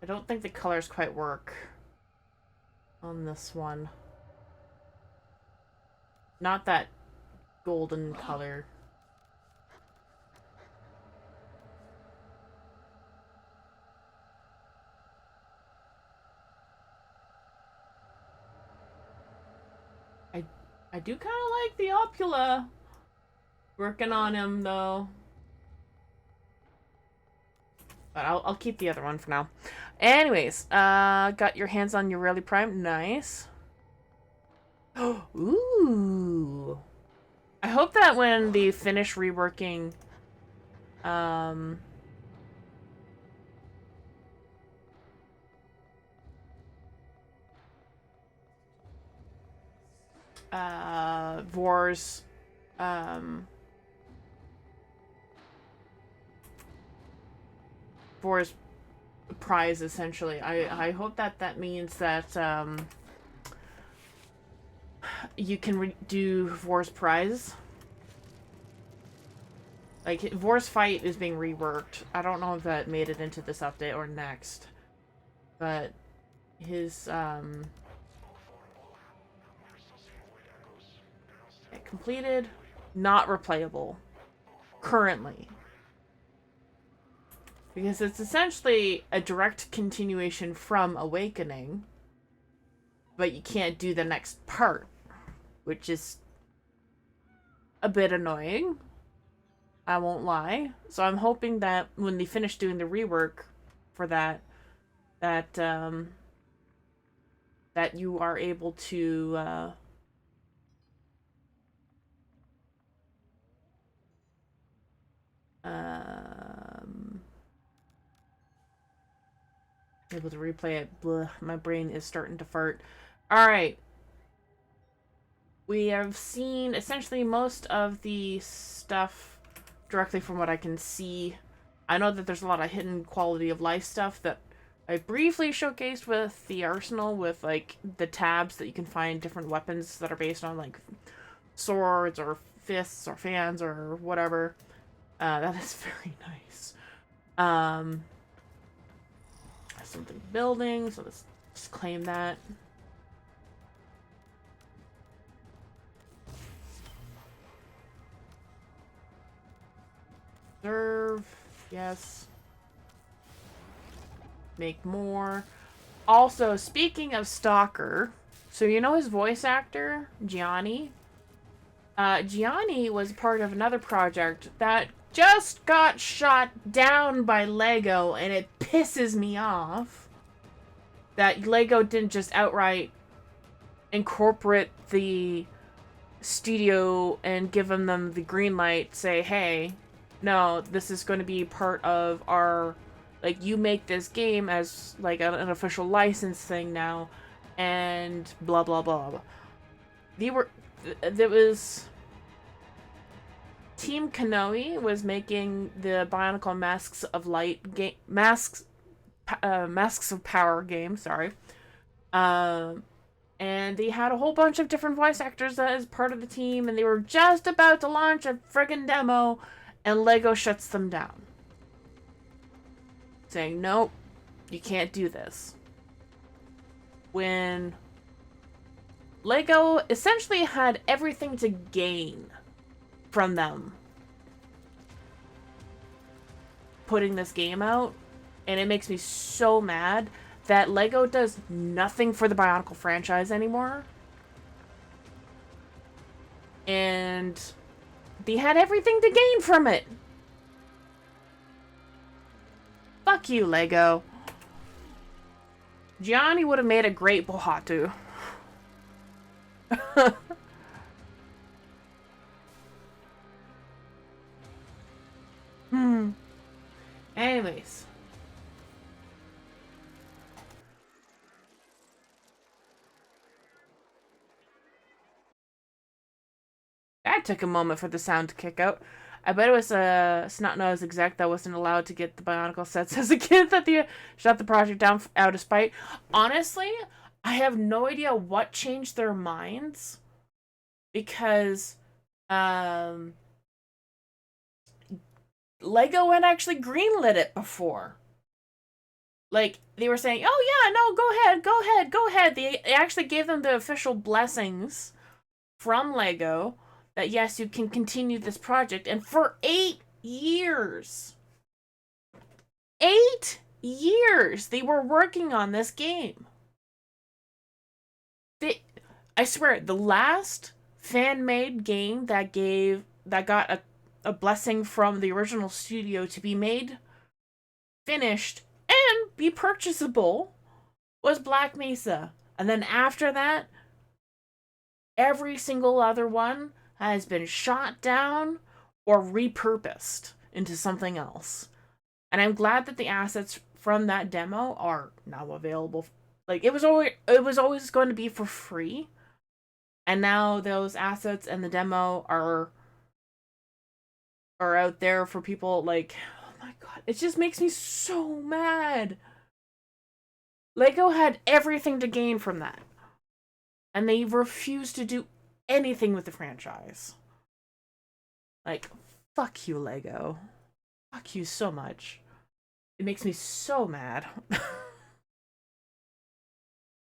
I don't think the colors quite work on this one. Not that golden color. I do kind of like the Opula. Working on him though. But I'll keep the other one for now. Anyways, got your hands on YARELI Prime. Nice. Ooh. I hope that when they finish reworking Vor's Vor's prize, essentially. I hope that that means that you can do Vor's prize. Like, Vor's fight is being reworked. I don't know if that made it into this update or next. But his completed, not replayable currently. Because it's essentially a direct continuation from Awakening, but you can't do the next part, which is a bit annoying. I won't lie. So I'm hoping that when they finish doing the rework for that, that you are able to able to replay it. Blah, my brain is starting to fart. Alright. We have seen essentially most of the stuff directly from what I can see. I know that there's a lot of hidden quality of life stuff that I briefly showcased with the arsenal, with like the tabs that you can find different weapons that are based on like swords or fists or fans or whatever. That is very nice. Something building, so let's just claim that. Serve, yes. Make more. Also, speaking of Stalker, so you know his voice actor, Gianni? Gianni was part of another project that just got shot down by Lego, and it pisses me off that Lego didn't just outright incorporate the studio and give them the green light, say, hey, no, this is going to be part of our, like, you make this game as, like, an official license thing now, and blah, blah, blah. There was... Team Kanoe was making the Bionicle Masks of Light game, Masks of Power game, sorry. And they had a whole bunch of different voice actors as part of the team, and they were just about to launch a friggin' demo, and Lego shuts them down. Saying, nope, you can't do this. When Lego essentially had everything to gain from them putting this game out, and it makes me so mad that Lego does nothing for the Bionicle franchise anymore. And they had everything to gain from it. Fuck you, Lego. Gianni would have made a great Bohatu. Anyways. That took a moment for the sound to kick out. I bet it was a snot-nosed exec that wasn't allowed to get the Bionicle sets as a kid that they shut the project down out of spite. Honestly, I have no idea what changed their minds. Because, Lego had actually greenlit it before. Like, they were saying, oh yeah, no, go ahead. They actually gave them the official blessings from Lego that yes, you can continue this project. And for 8 years, 8 years, they were working on this game. I swear, the last fan-made game that got a blessing from the original studio to be made, finished, and be purchasable was Black Mesa. And then after that, every single other one has been shot down or repurposed into something else. And I'm glad that the assets from that demo are now available. Like, it was always going to be for free. And now those assets and the demo are out there for people. Like, oh my god, it just makes me so mad. Lego had everything to gain from that, and they refused to do anything with the franchise. Like, fuck you, Lego. Fuck you so much. It makes me so mad.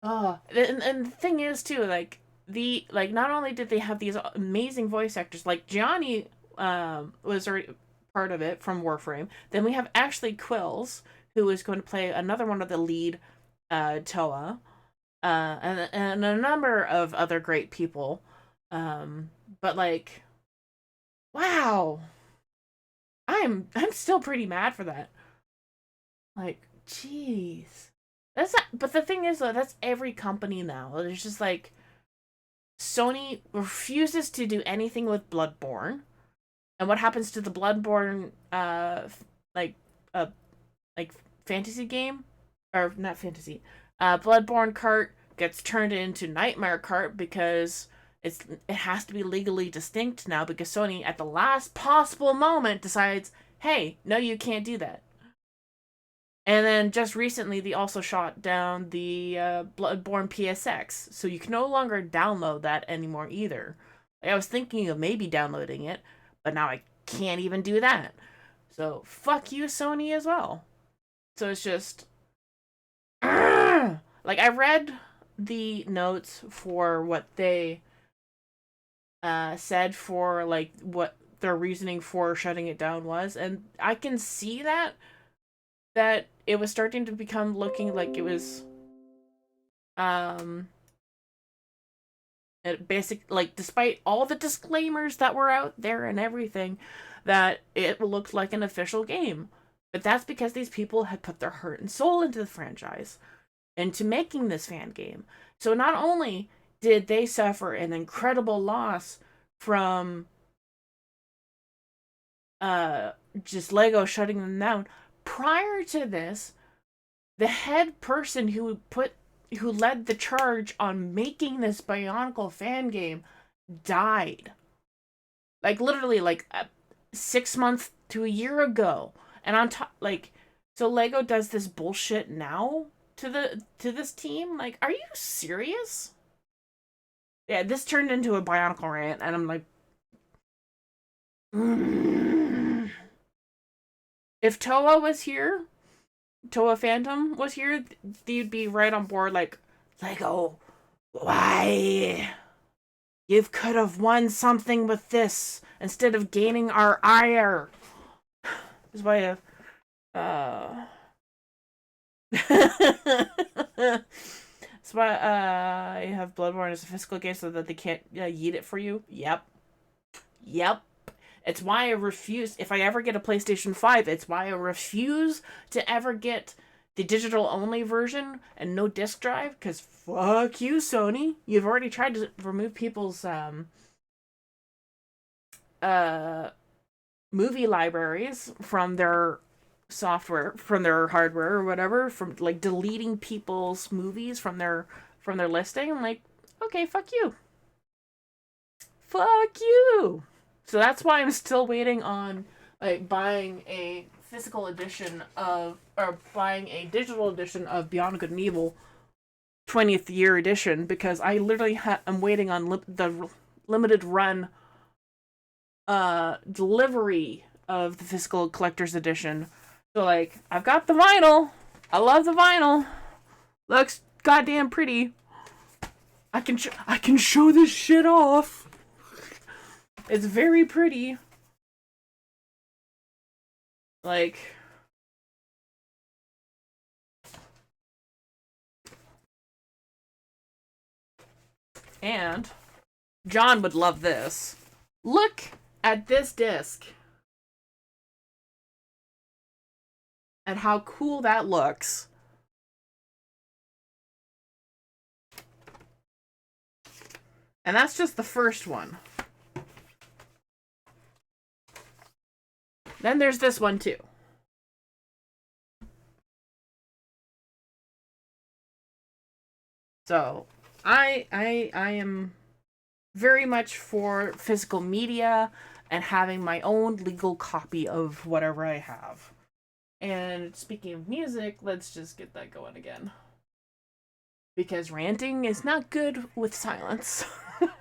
Oh, and the thing is too, like, not only did they have these amazing voice actors, like Gianni was already part of it from Warframe. Then we have Ashley Quills, who is going to play another one of the lead Toa, and a number of other great people. But like, wow, I'm still pretty mad for that. Like, jeez, that's not. But the thing is, though, that's every company now. It's just like Sony refuses to do anything with Bloodborne. And what happens to the Bloodborne, like fantasy game, or not fantasy, Bloodborne cart gets turned into Nightmare cart because it has to be legally distinct now because Sony at the last possible moment decides, hey, no, you can't do that. And then just recently they also shot down the Bloodborne PSX, so you can no longer download that anymore either. I was thinking of maybe downloading it, but now I can't even do that. So, fuck you, Sony, as well. So it's just... like, I read the notes for what they said for, like, what their reasoning for shutting it down was, and I can see that it was starting to become looking like it was... like, despite all the disclaimers that were out there and everything, that it looked like an official game. But that's because these people had put their heart and soul into the franchise, into making this fan game. So not only did they suffer an incredible loss from just Lego shutting them down, prior to this, the head person who led the charge on making this Bionicle fan game died. Like, literally, like, 6 months to a year ago. And on top, like, so Lego does this bullshit now to this team, like, are you serious? Yeah, this turned into a Bionicle rant, and I'm like, if Toa was here, Toa Phantom was here, they'd be right on board. Like, Lego, why? You could have won something with this instead of gaining our ire. Is why That's why I have Bloodborne as a physical game so that they can't yeet it for you. Yep. It's why I refuse, if I ever get a PlayStation 5, it's why I refuse to ever get the digital only version and no disc drive, because fuck you, Sony. You've already tried to remove people's movie libraries from their software, from their hardware or whatever, from like deleting people's movies from their listing. I'm like, okay, fuck you. So that's why I'm still waiting on like buying a physical edition of, or buying a digital edition of Beyond Good and Evil 20th year edition, because I literally I'm waiting on the limited run delivery of the physical collector's edition. So like, I've got the vinyl. I love the vinyl. Looks goddamn pretty. I can show this shit off. It's very pretty. Like, and John would love this. Look at this disc. And how cool that looks. And that's just the first one. Then there's this one too. So, I am very much for physical media and having my own legal copy of whatever I have. And speaking of music, let's just get that going again. Because ranting is not good with silence. But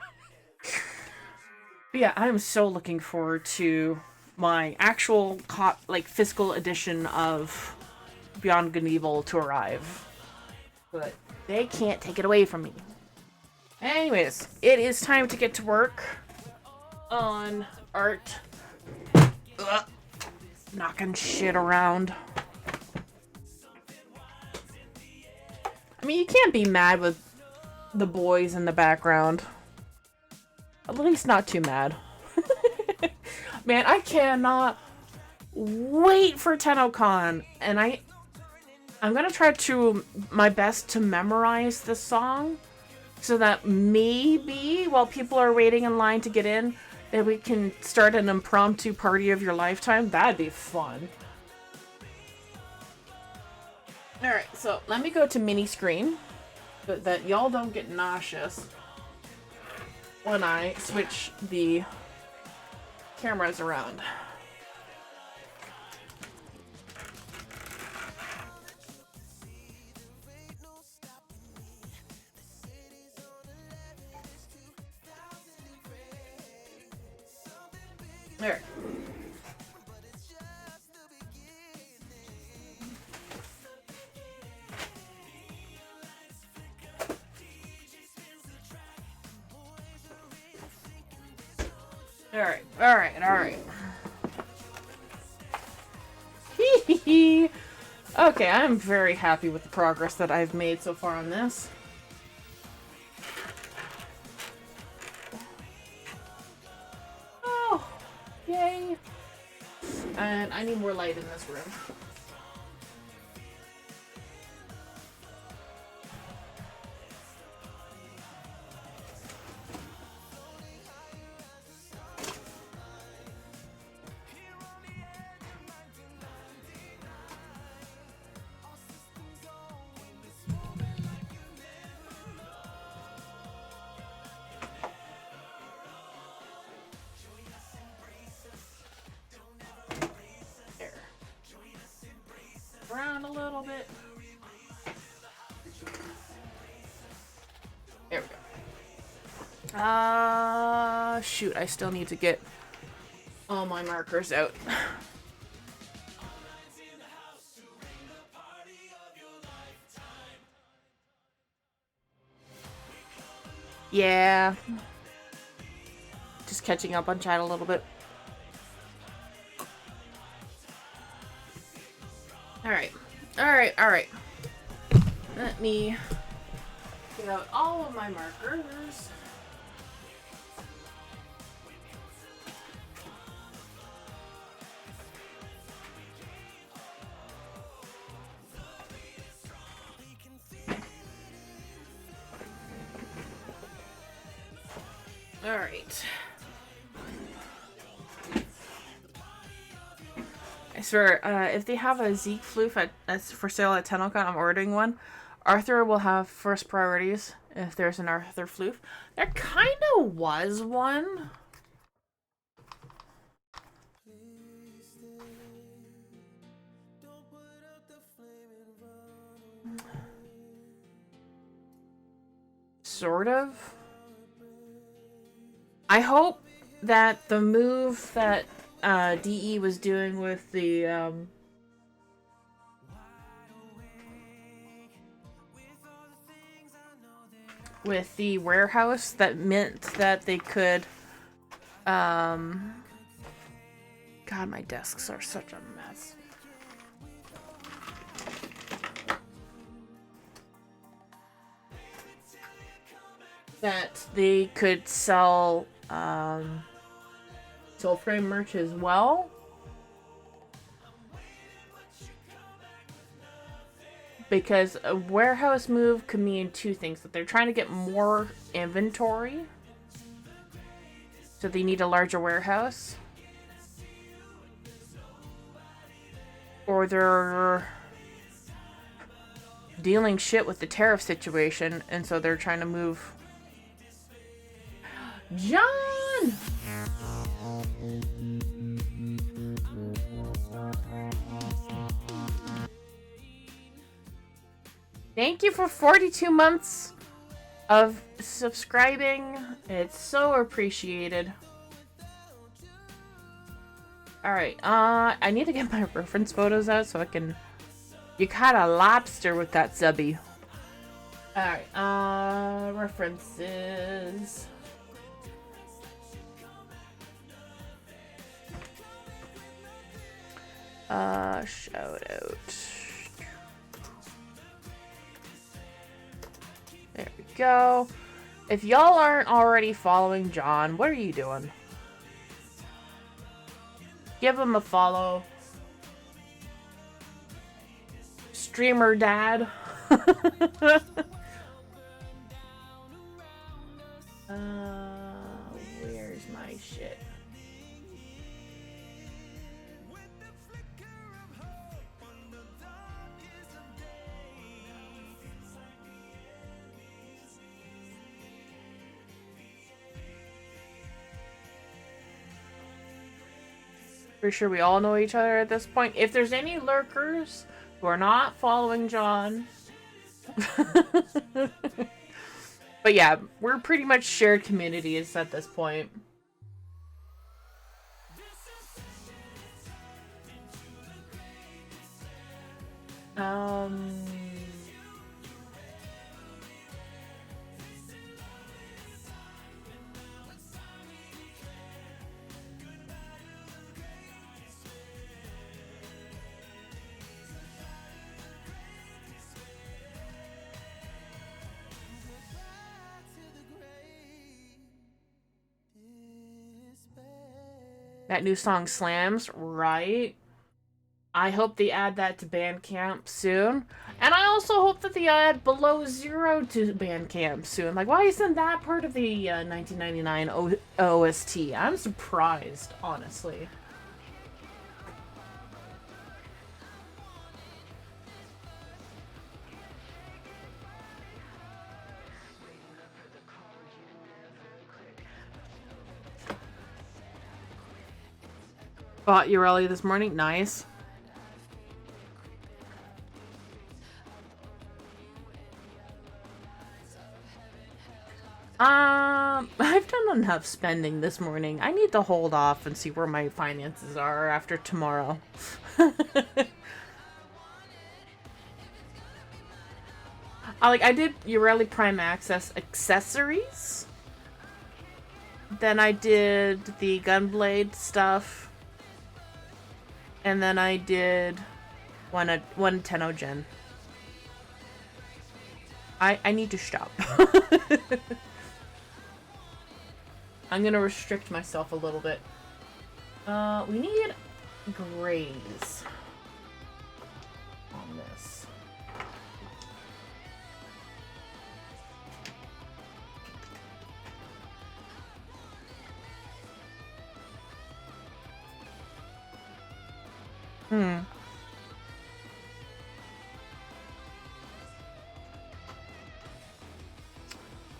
yeah, I'm so looking forward to my actual physical edition of Beyond Good and Evil to arrive. But they can't take it away from me. Anyways, it is time to get to work on art. Knocking shit around. I mean, you can't be mad with the boys in the background. At least not too mad. Man, I cannot wait for TennoCon, and I'm gonna try to my best to memorize this song, so that maybe while people are waiting in line to get in, that we can start an impromptu party of your lifetime. That'd be fun. Alright, so let me go to mini screen, but that y'all don't get nauseous when I switch the cameras around. There. Alright. Okay, I'm very happy with the progress that I've made so far on this. Oh, yay. And I need more light in this room. Shoot, I still need to get all my markers out. Yeah. Just catching up on chat a little bit. Alright. Alright. Let me get out all of my markers. Alright. I swear, if they have a Zeke floof that's for sale at TennoCon, I'm ordering one. Arthur will have first priorities if there's an Arthur floof. There kind of was one. Sort of. I hope that the move that DE was doing with the warehouse, that meant that they could God, my desks are such a mess. That they could sell Warframe merch as well. Because a warehouse move could mean two things. That they're trying to get more inventory. So they need a larger warehouse. Or they're dealing shit with the tariff situation. And so they're trying to move. John! Thank you for 42 months of subscribing. It's so appreciated. Alright, I need to get my reference photos out so I can... You caught a lobster with that subby. Alright, references... shout out. There we go. If y'all aren't already following John, what are you doing? Give him a follow. Streamer dad. Where's my shit? Pretty sure we all know each other at this point. If there's any lurkers who are not following John. But yeah, we're pretty much shared communities at this point. That new song slams, right? I hope they add that to Bandcamp soon. And I also hope that they add Below Zero to Bandcamp soon. Like, why isn't that part of the 1999 OST? I'm surprised, honestly. Bought YARELI this morning. Nice. I not enough spending this morning. I need to hold off and see where my finances are after tomorrow. I did YARELI Prime Access accessories. Then I did the Gunblade stuff. And then I did one Tenno-Gen. I need to stop. I'm gonna restrict myself a little bit. We need grays on this.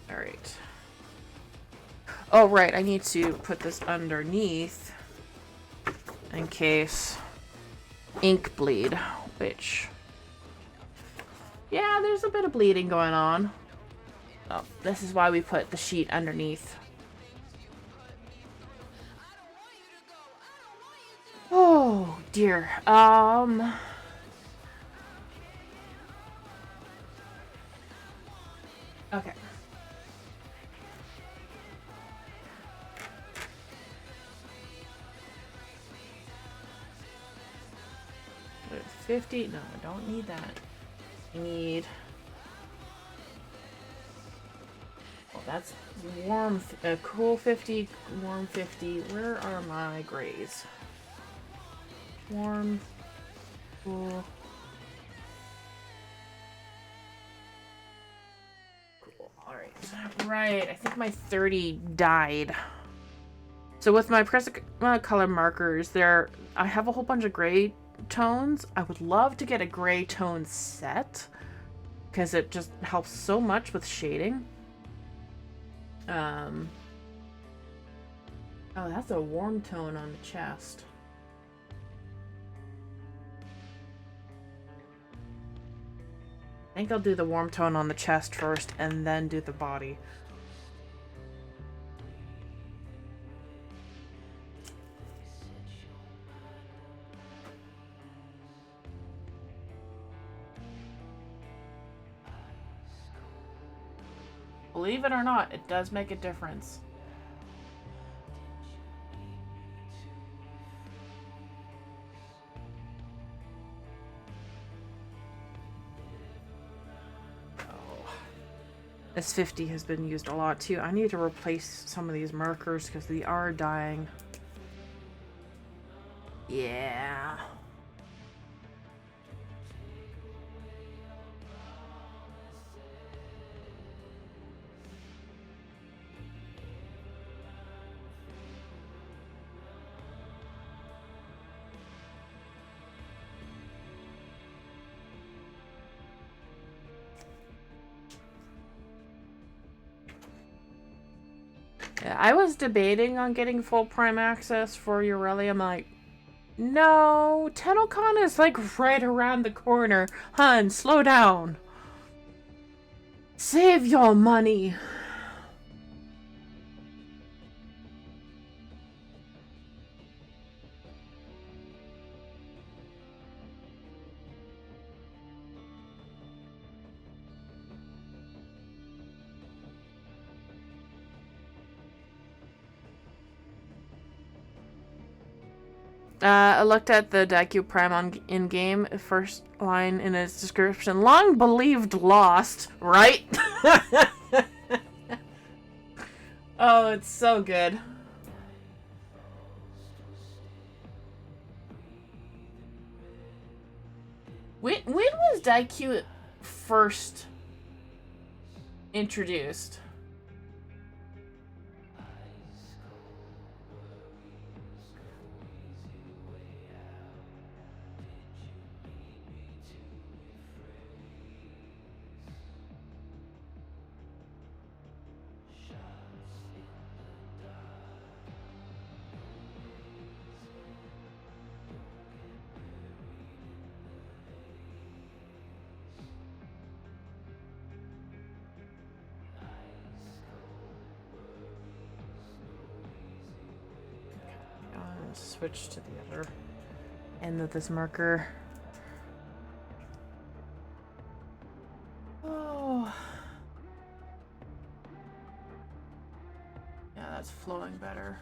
Alright. Oh, right, I need to put this underneath in case ink bleed, which... yeah, there's a bit of bleeding going on. Oh, this is why we put the sheet underneath. Oh, dear. Okay. 50? No, I don't need that. I need... well, that's warm... cool 50, warm 50. Where are my grays? Warm... cool... cool. Alright. Right, I think my 30 died. So with my color markers, I have a whole bunch of gray tones. I would love to get a gray tone set because it just helps so much with shading. Oh, that's a warm tone on the chest. I think I'll do the warm tone on the chest first and then do the body. Believe it or not, it does make a difference. This 50 has been used a lot too. I need to replace some of these markers because they are dying. Yeah. I was debating on getting full Prime access for YARELI. I'm like, no, TennoCon is like right around the corner. Hun, slow down. Save your money. I looked at the Daikyu Prime in-game. First line in its description. Long believed lost, right? Oh, it's so good. When was Daikyu first introduced? switch to the other end of this marker. Oh. Yeah, that's flowing better.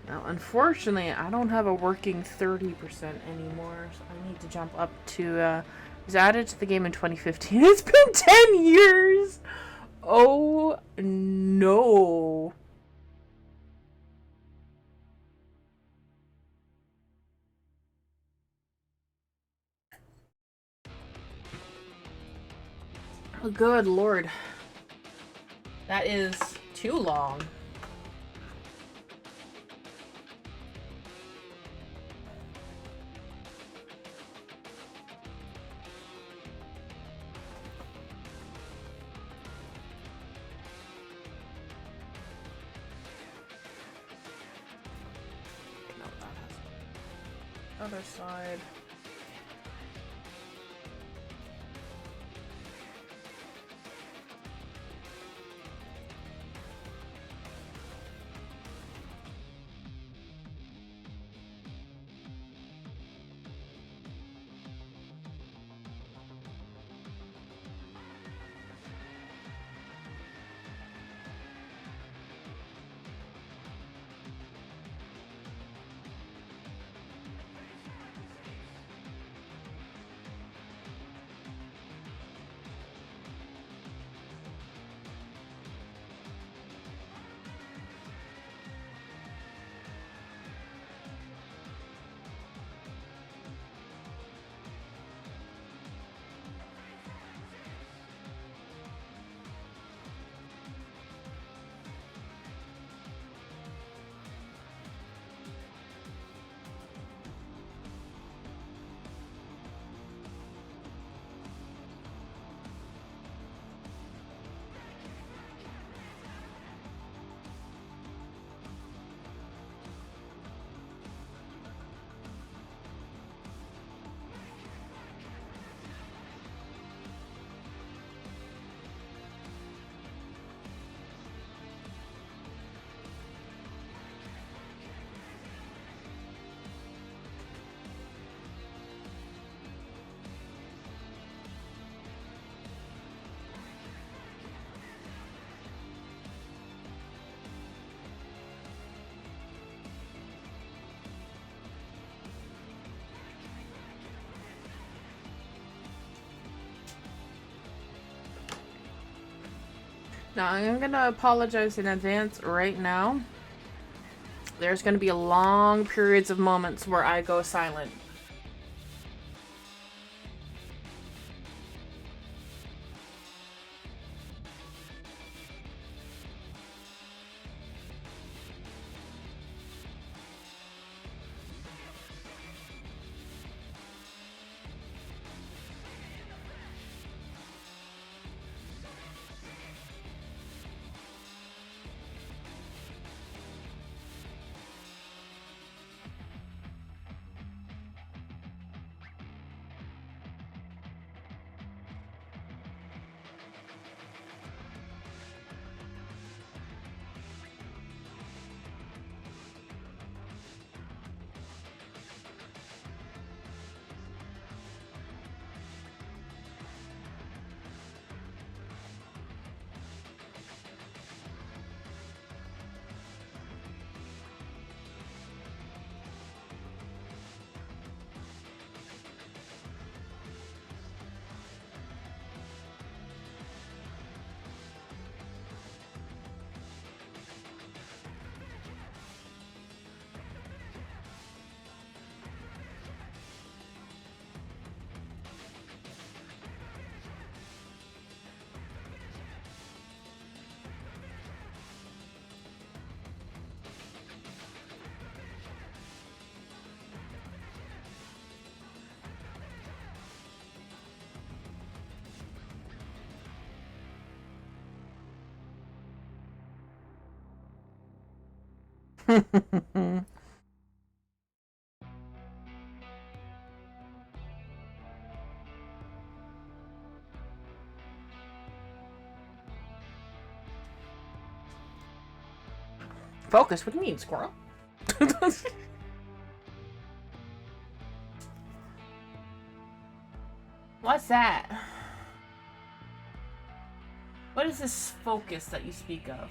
Now, unfortunately, I don't have a working 30% anymore, so I need to jump up to, it was added to the game in 2015. It's been 10 years! Oh, no. Oh, good lord. That is too long. Other side. Now, I'm gonna apologize in advance right now. There's gonna be long periods of moments where I go silent. Focus? What do you mean, squirrel? What's that? What is this focus that you speak of?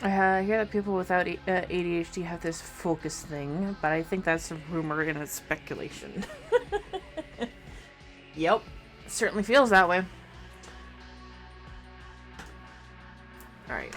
I hear that people without ADHD have this focus thing, but I think that's a rumor and a speculation. Yep, certainly feels that way. Alright,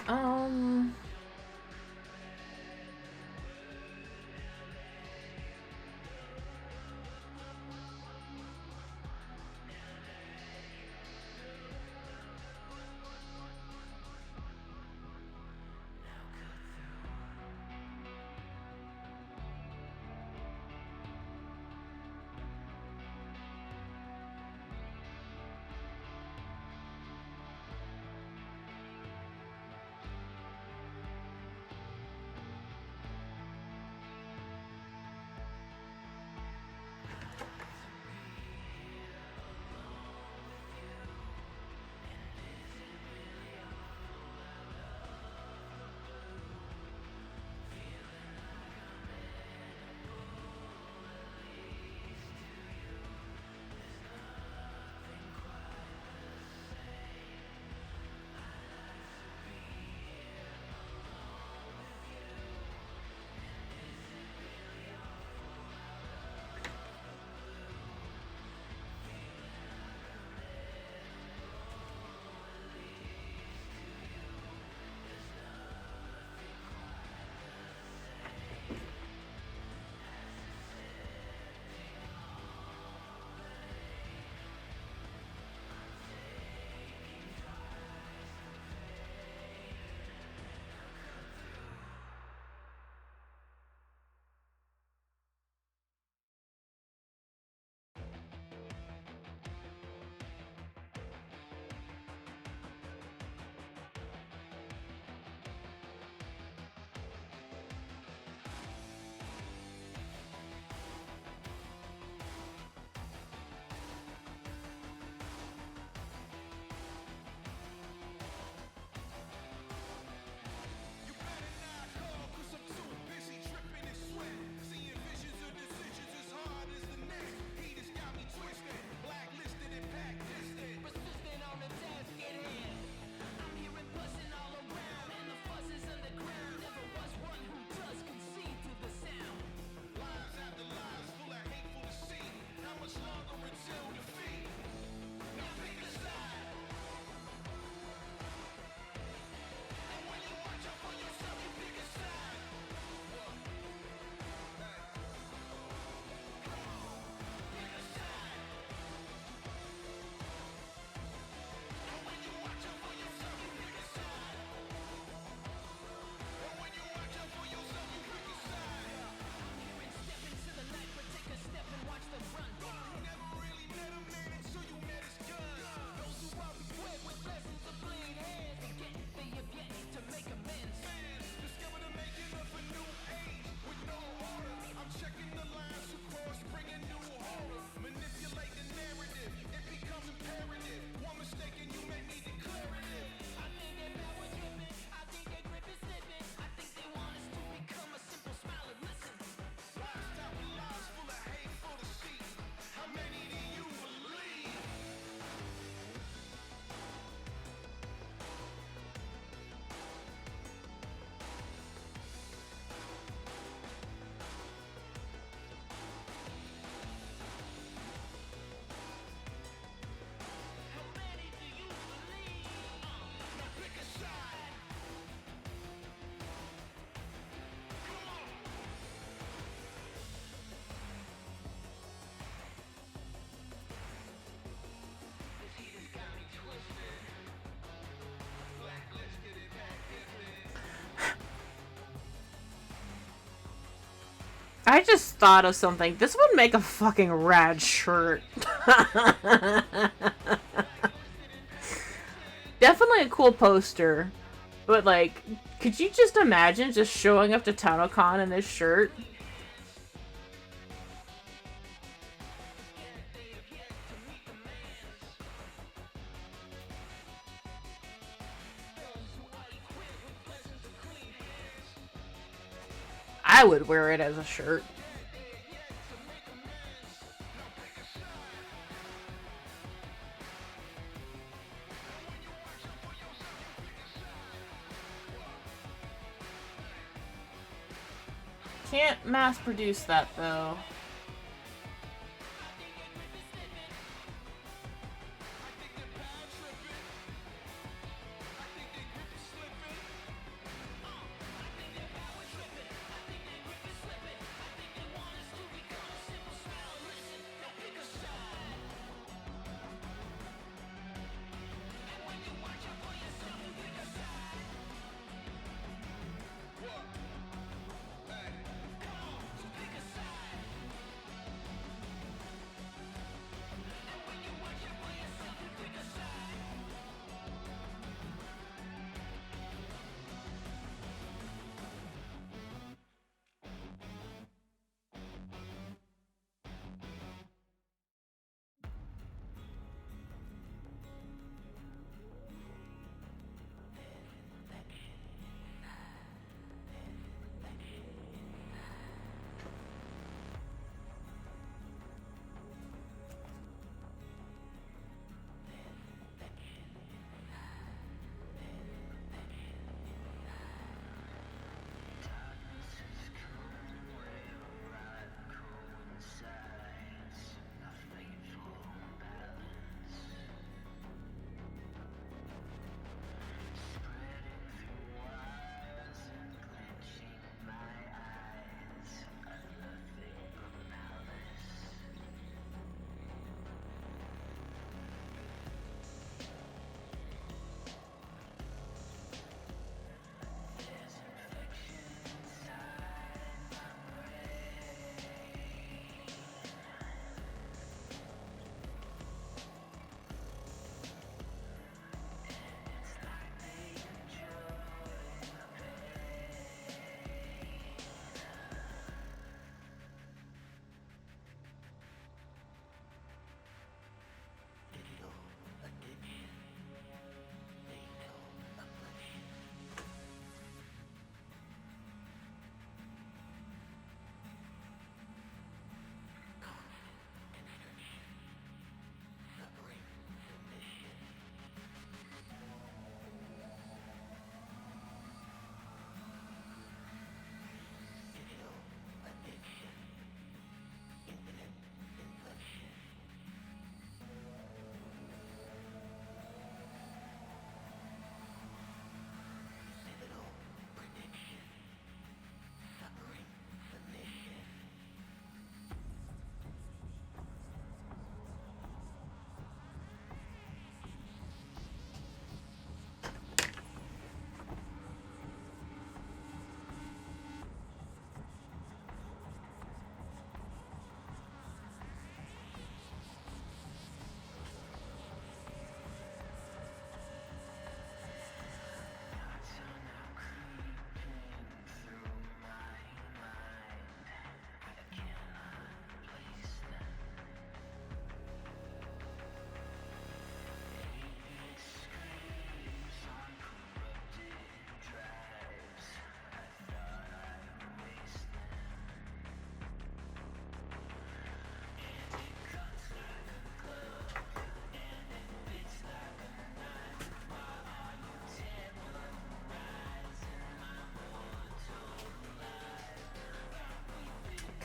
just thought of something. This would make a fucking rad shirt. Definitely a cool poster. But, like, could you just imagine just showing up to TennoCon in this shirt? I would wear it as a shirt. Can't mass produce that though.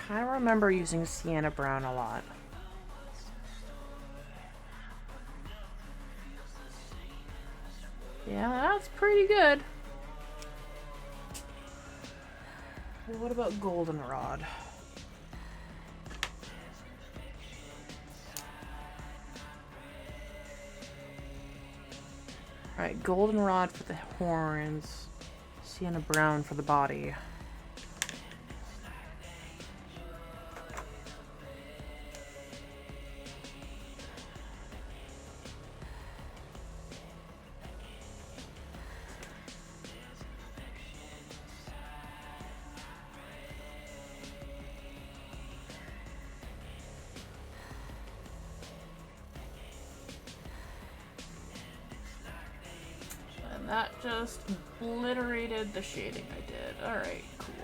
I remember using Sienna Brown a lot. Yeah, that's pretty good. What about Goldenrod? Alright, Goldenrod for the horns, Sienna Brown for the body. that just obliterated the shading I did. Alright, cool.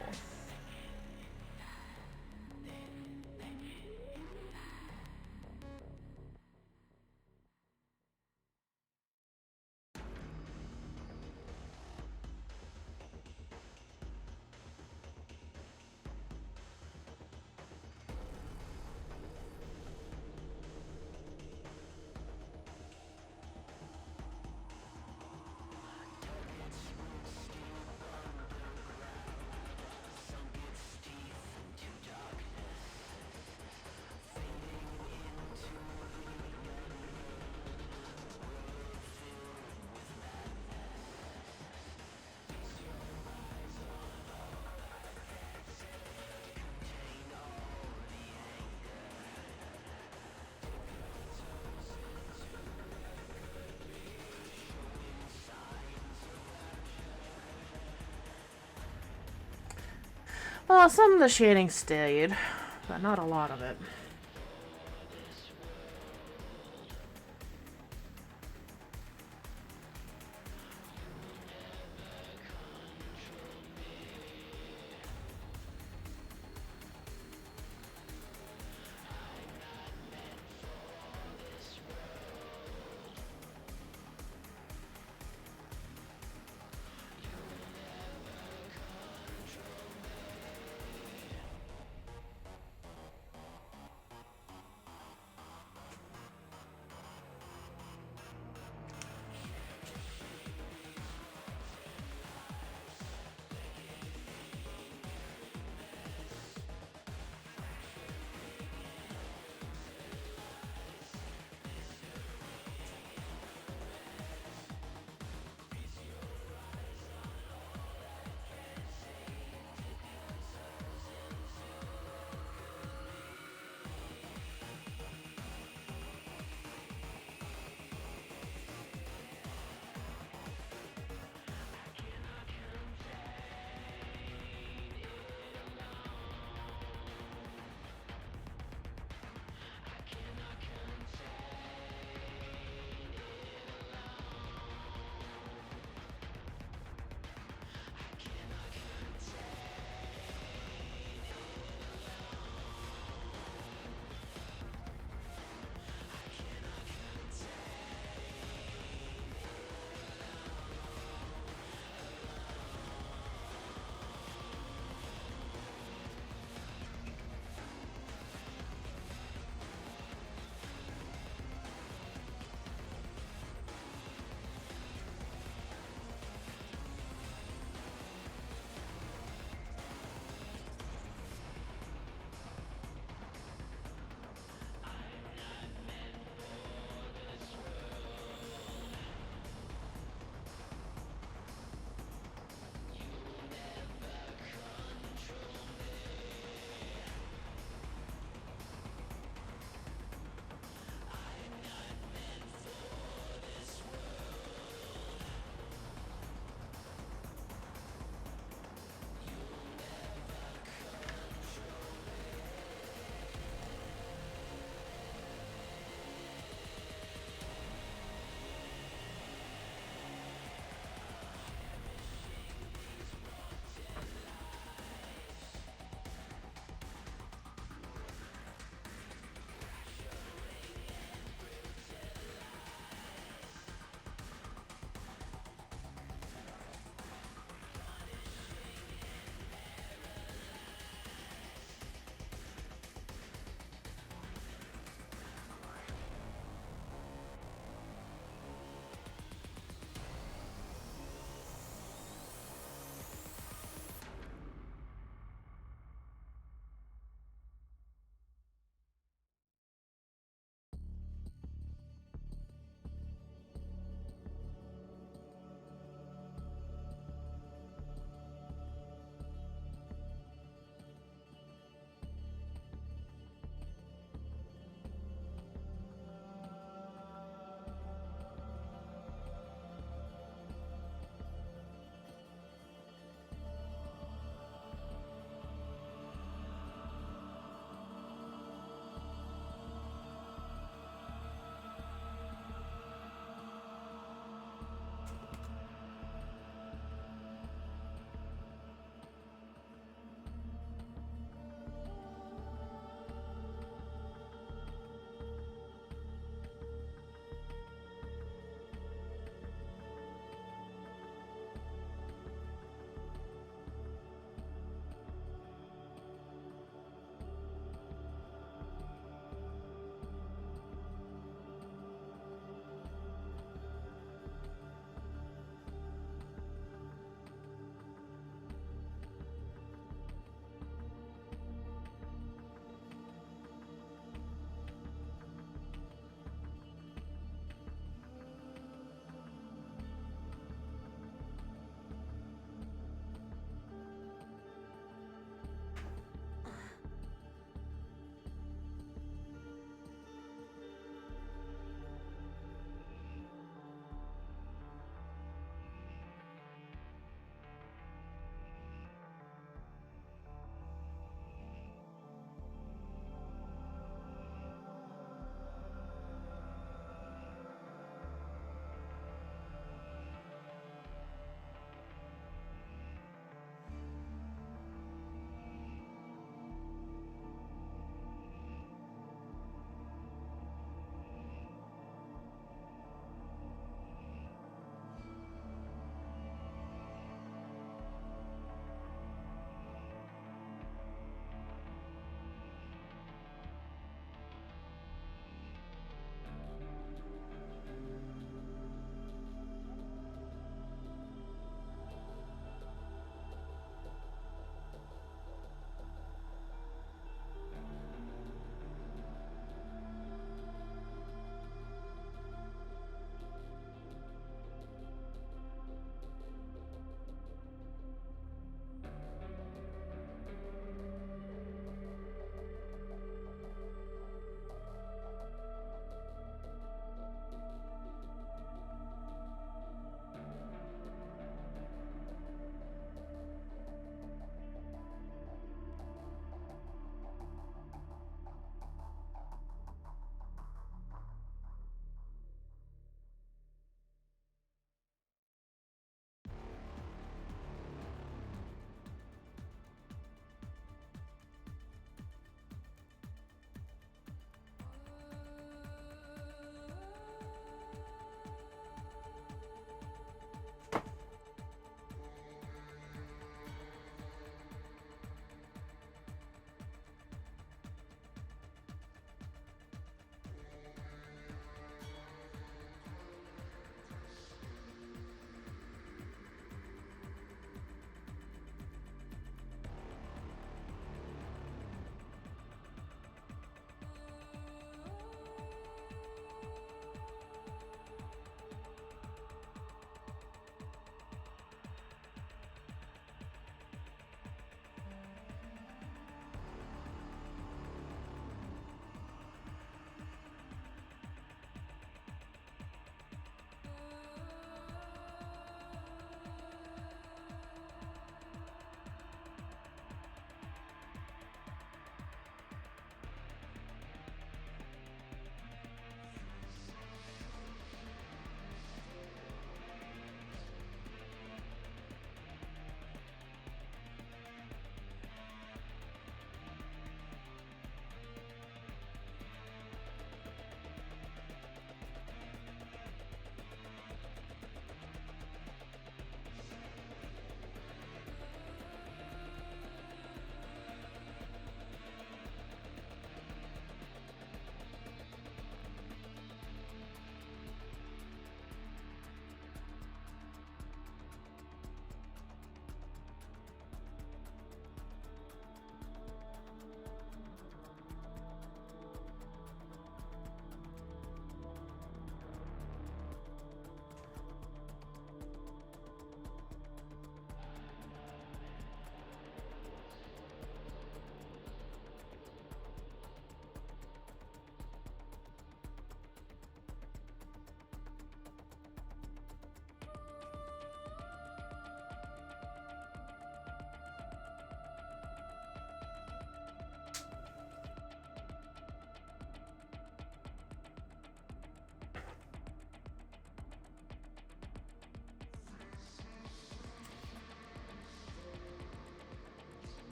Well, some of the shading stayed, but not a lot of it.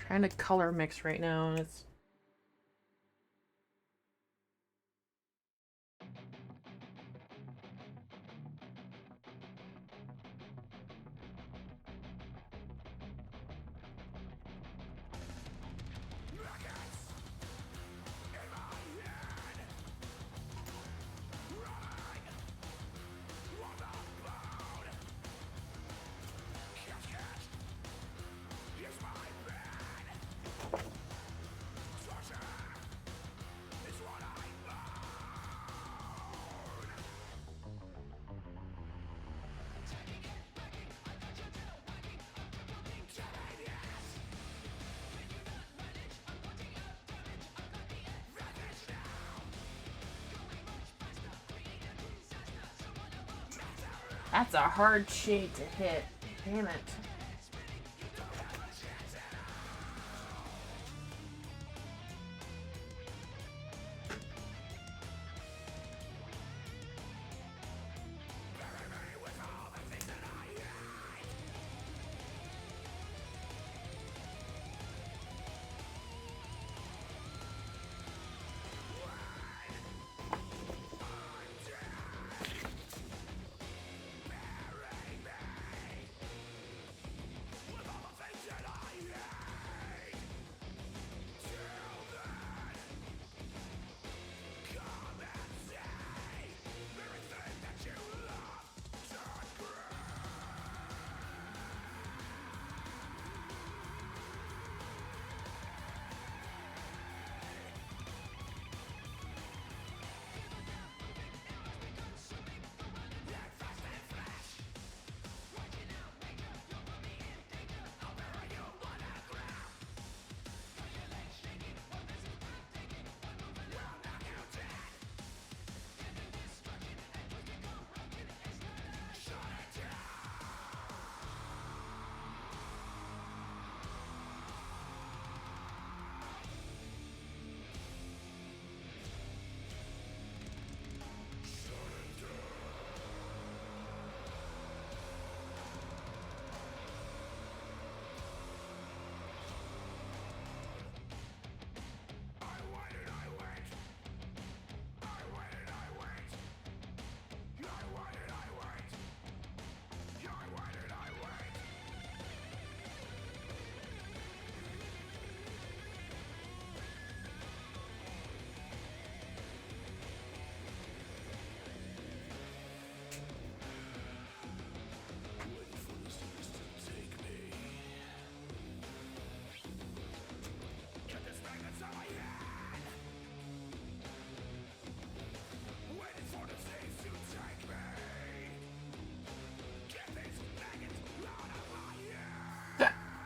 Trying to color mix right now, and it's... That's a hard shade to hit. Damn it.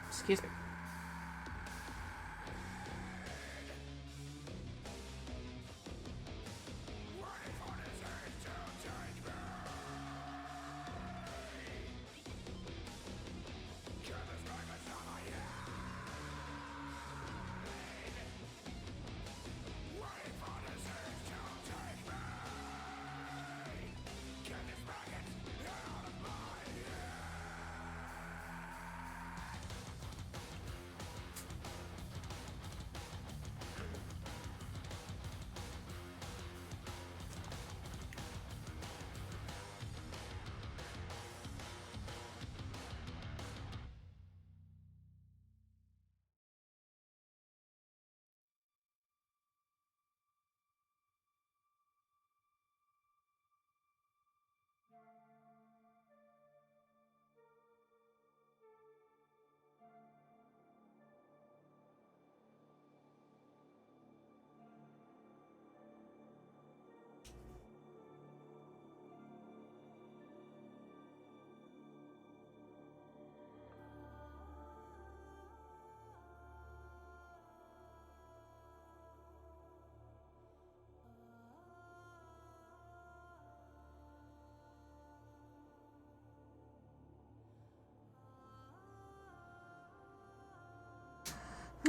Excuse me.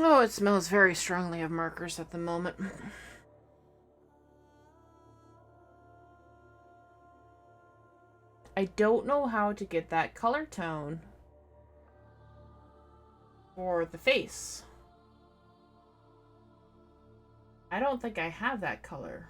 Oh, it smells very strongly of markers at the moment. I don't know how to get that color tone. for the face. I don't think I have that color.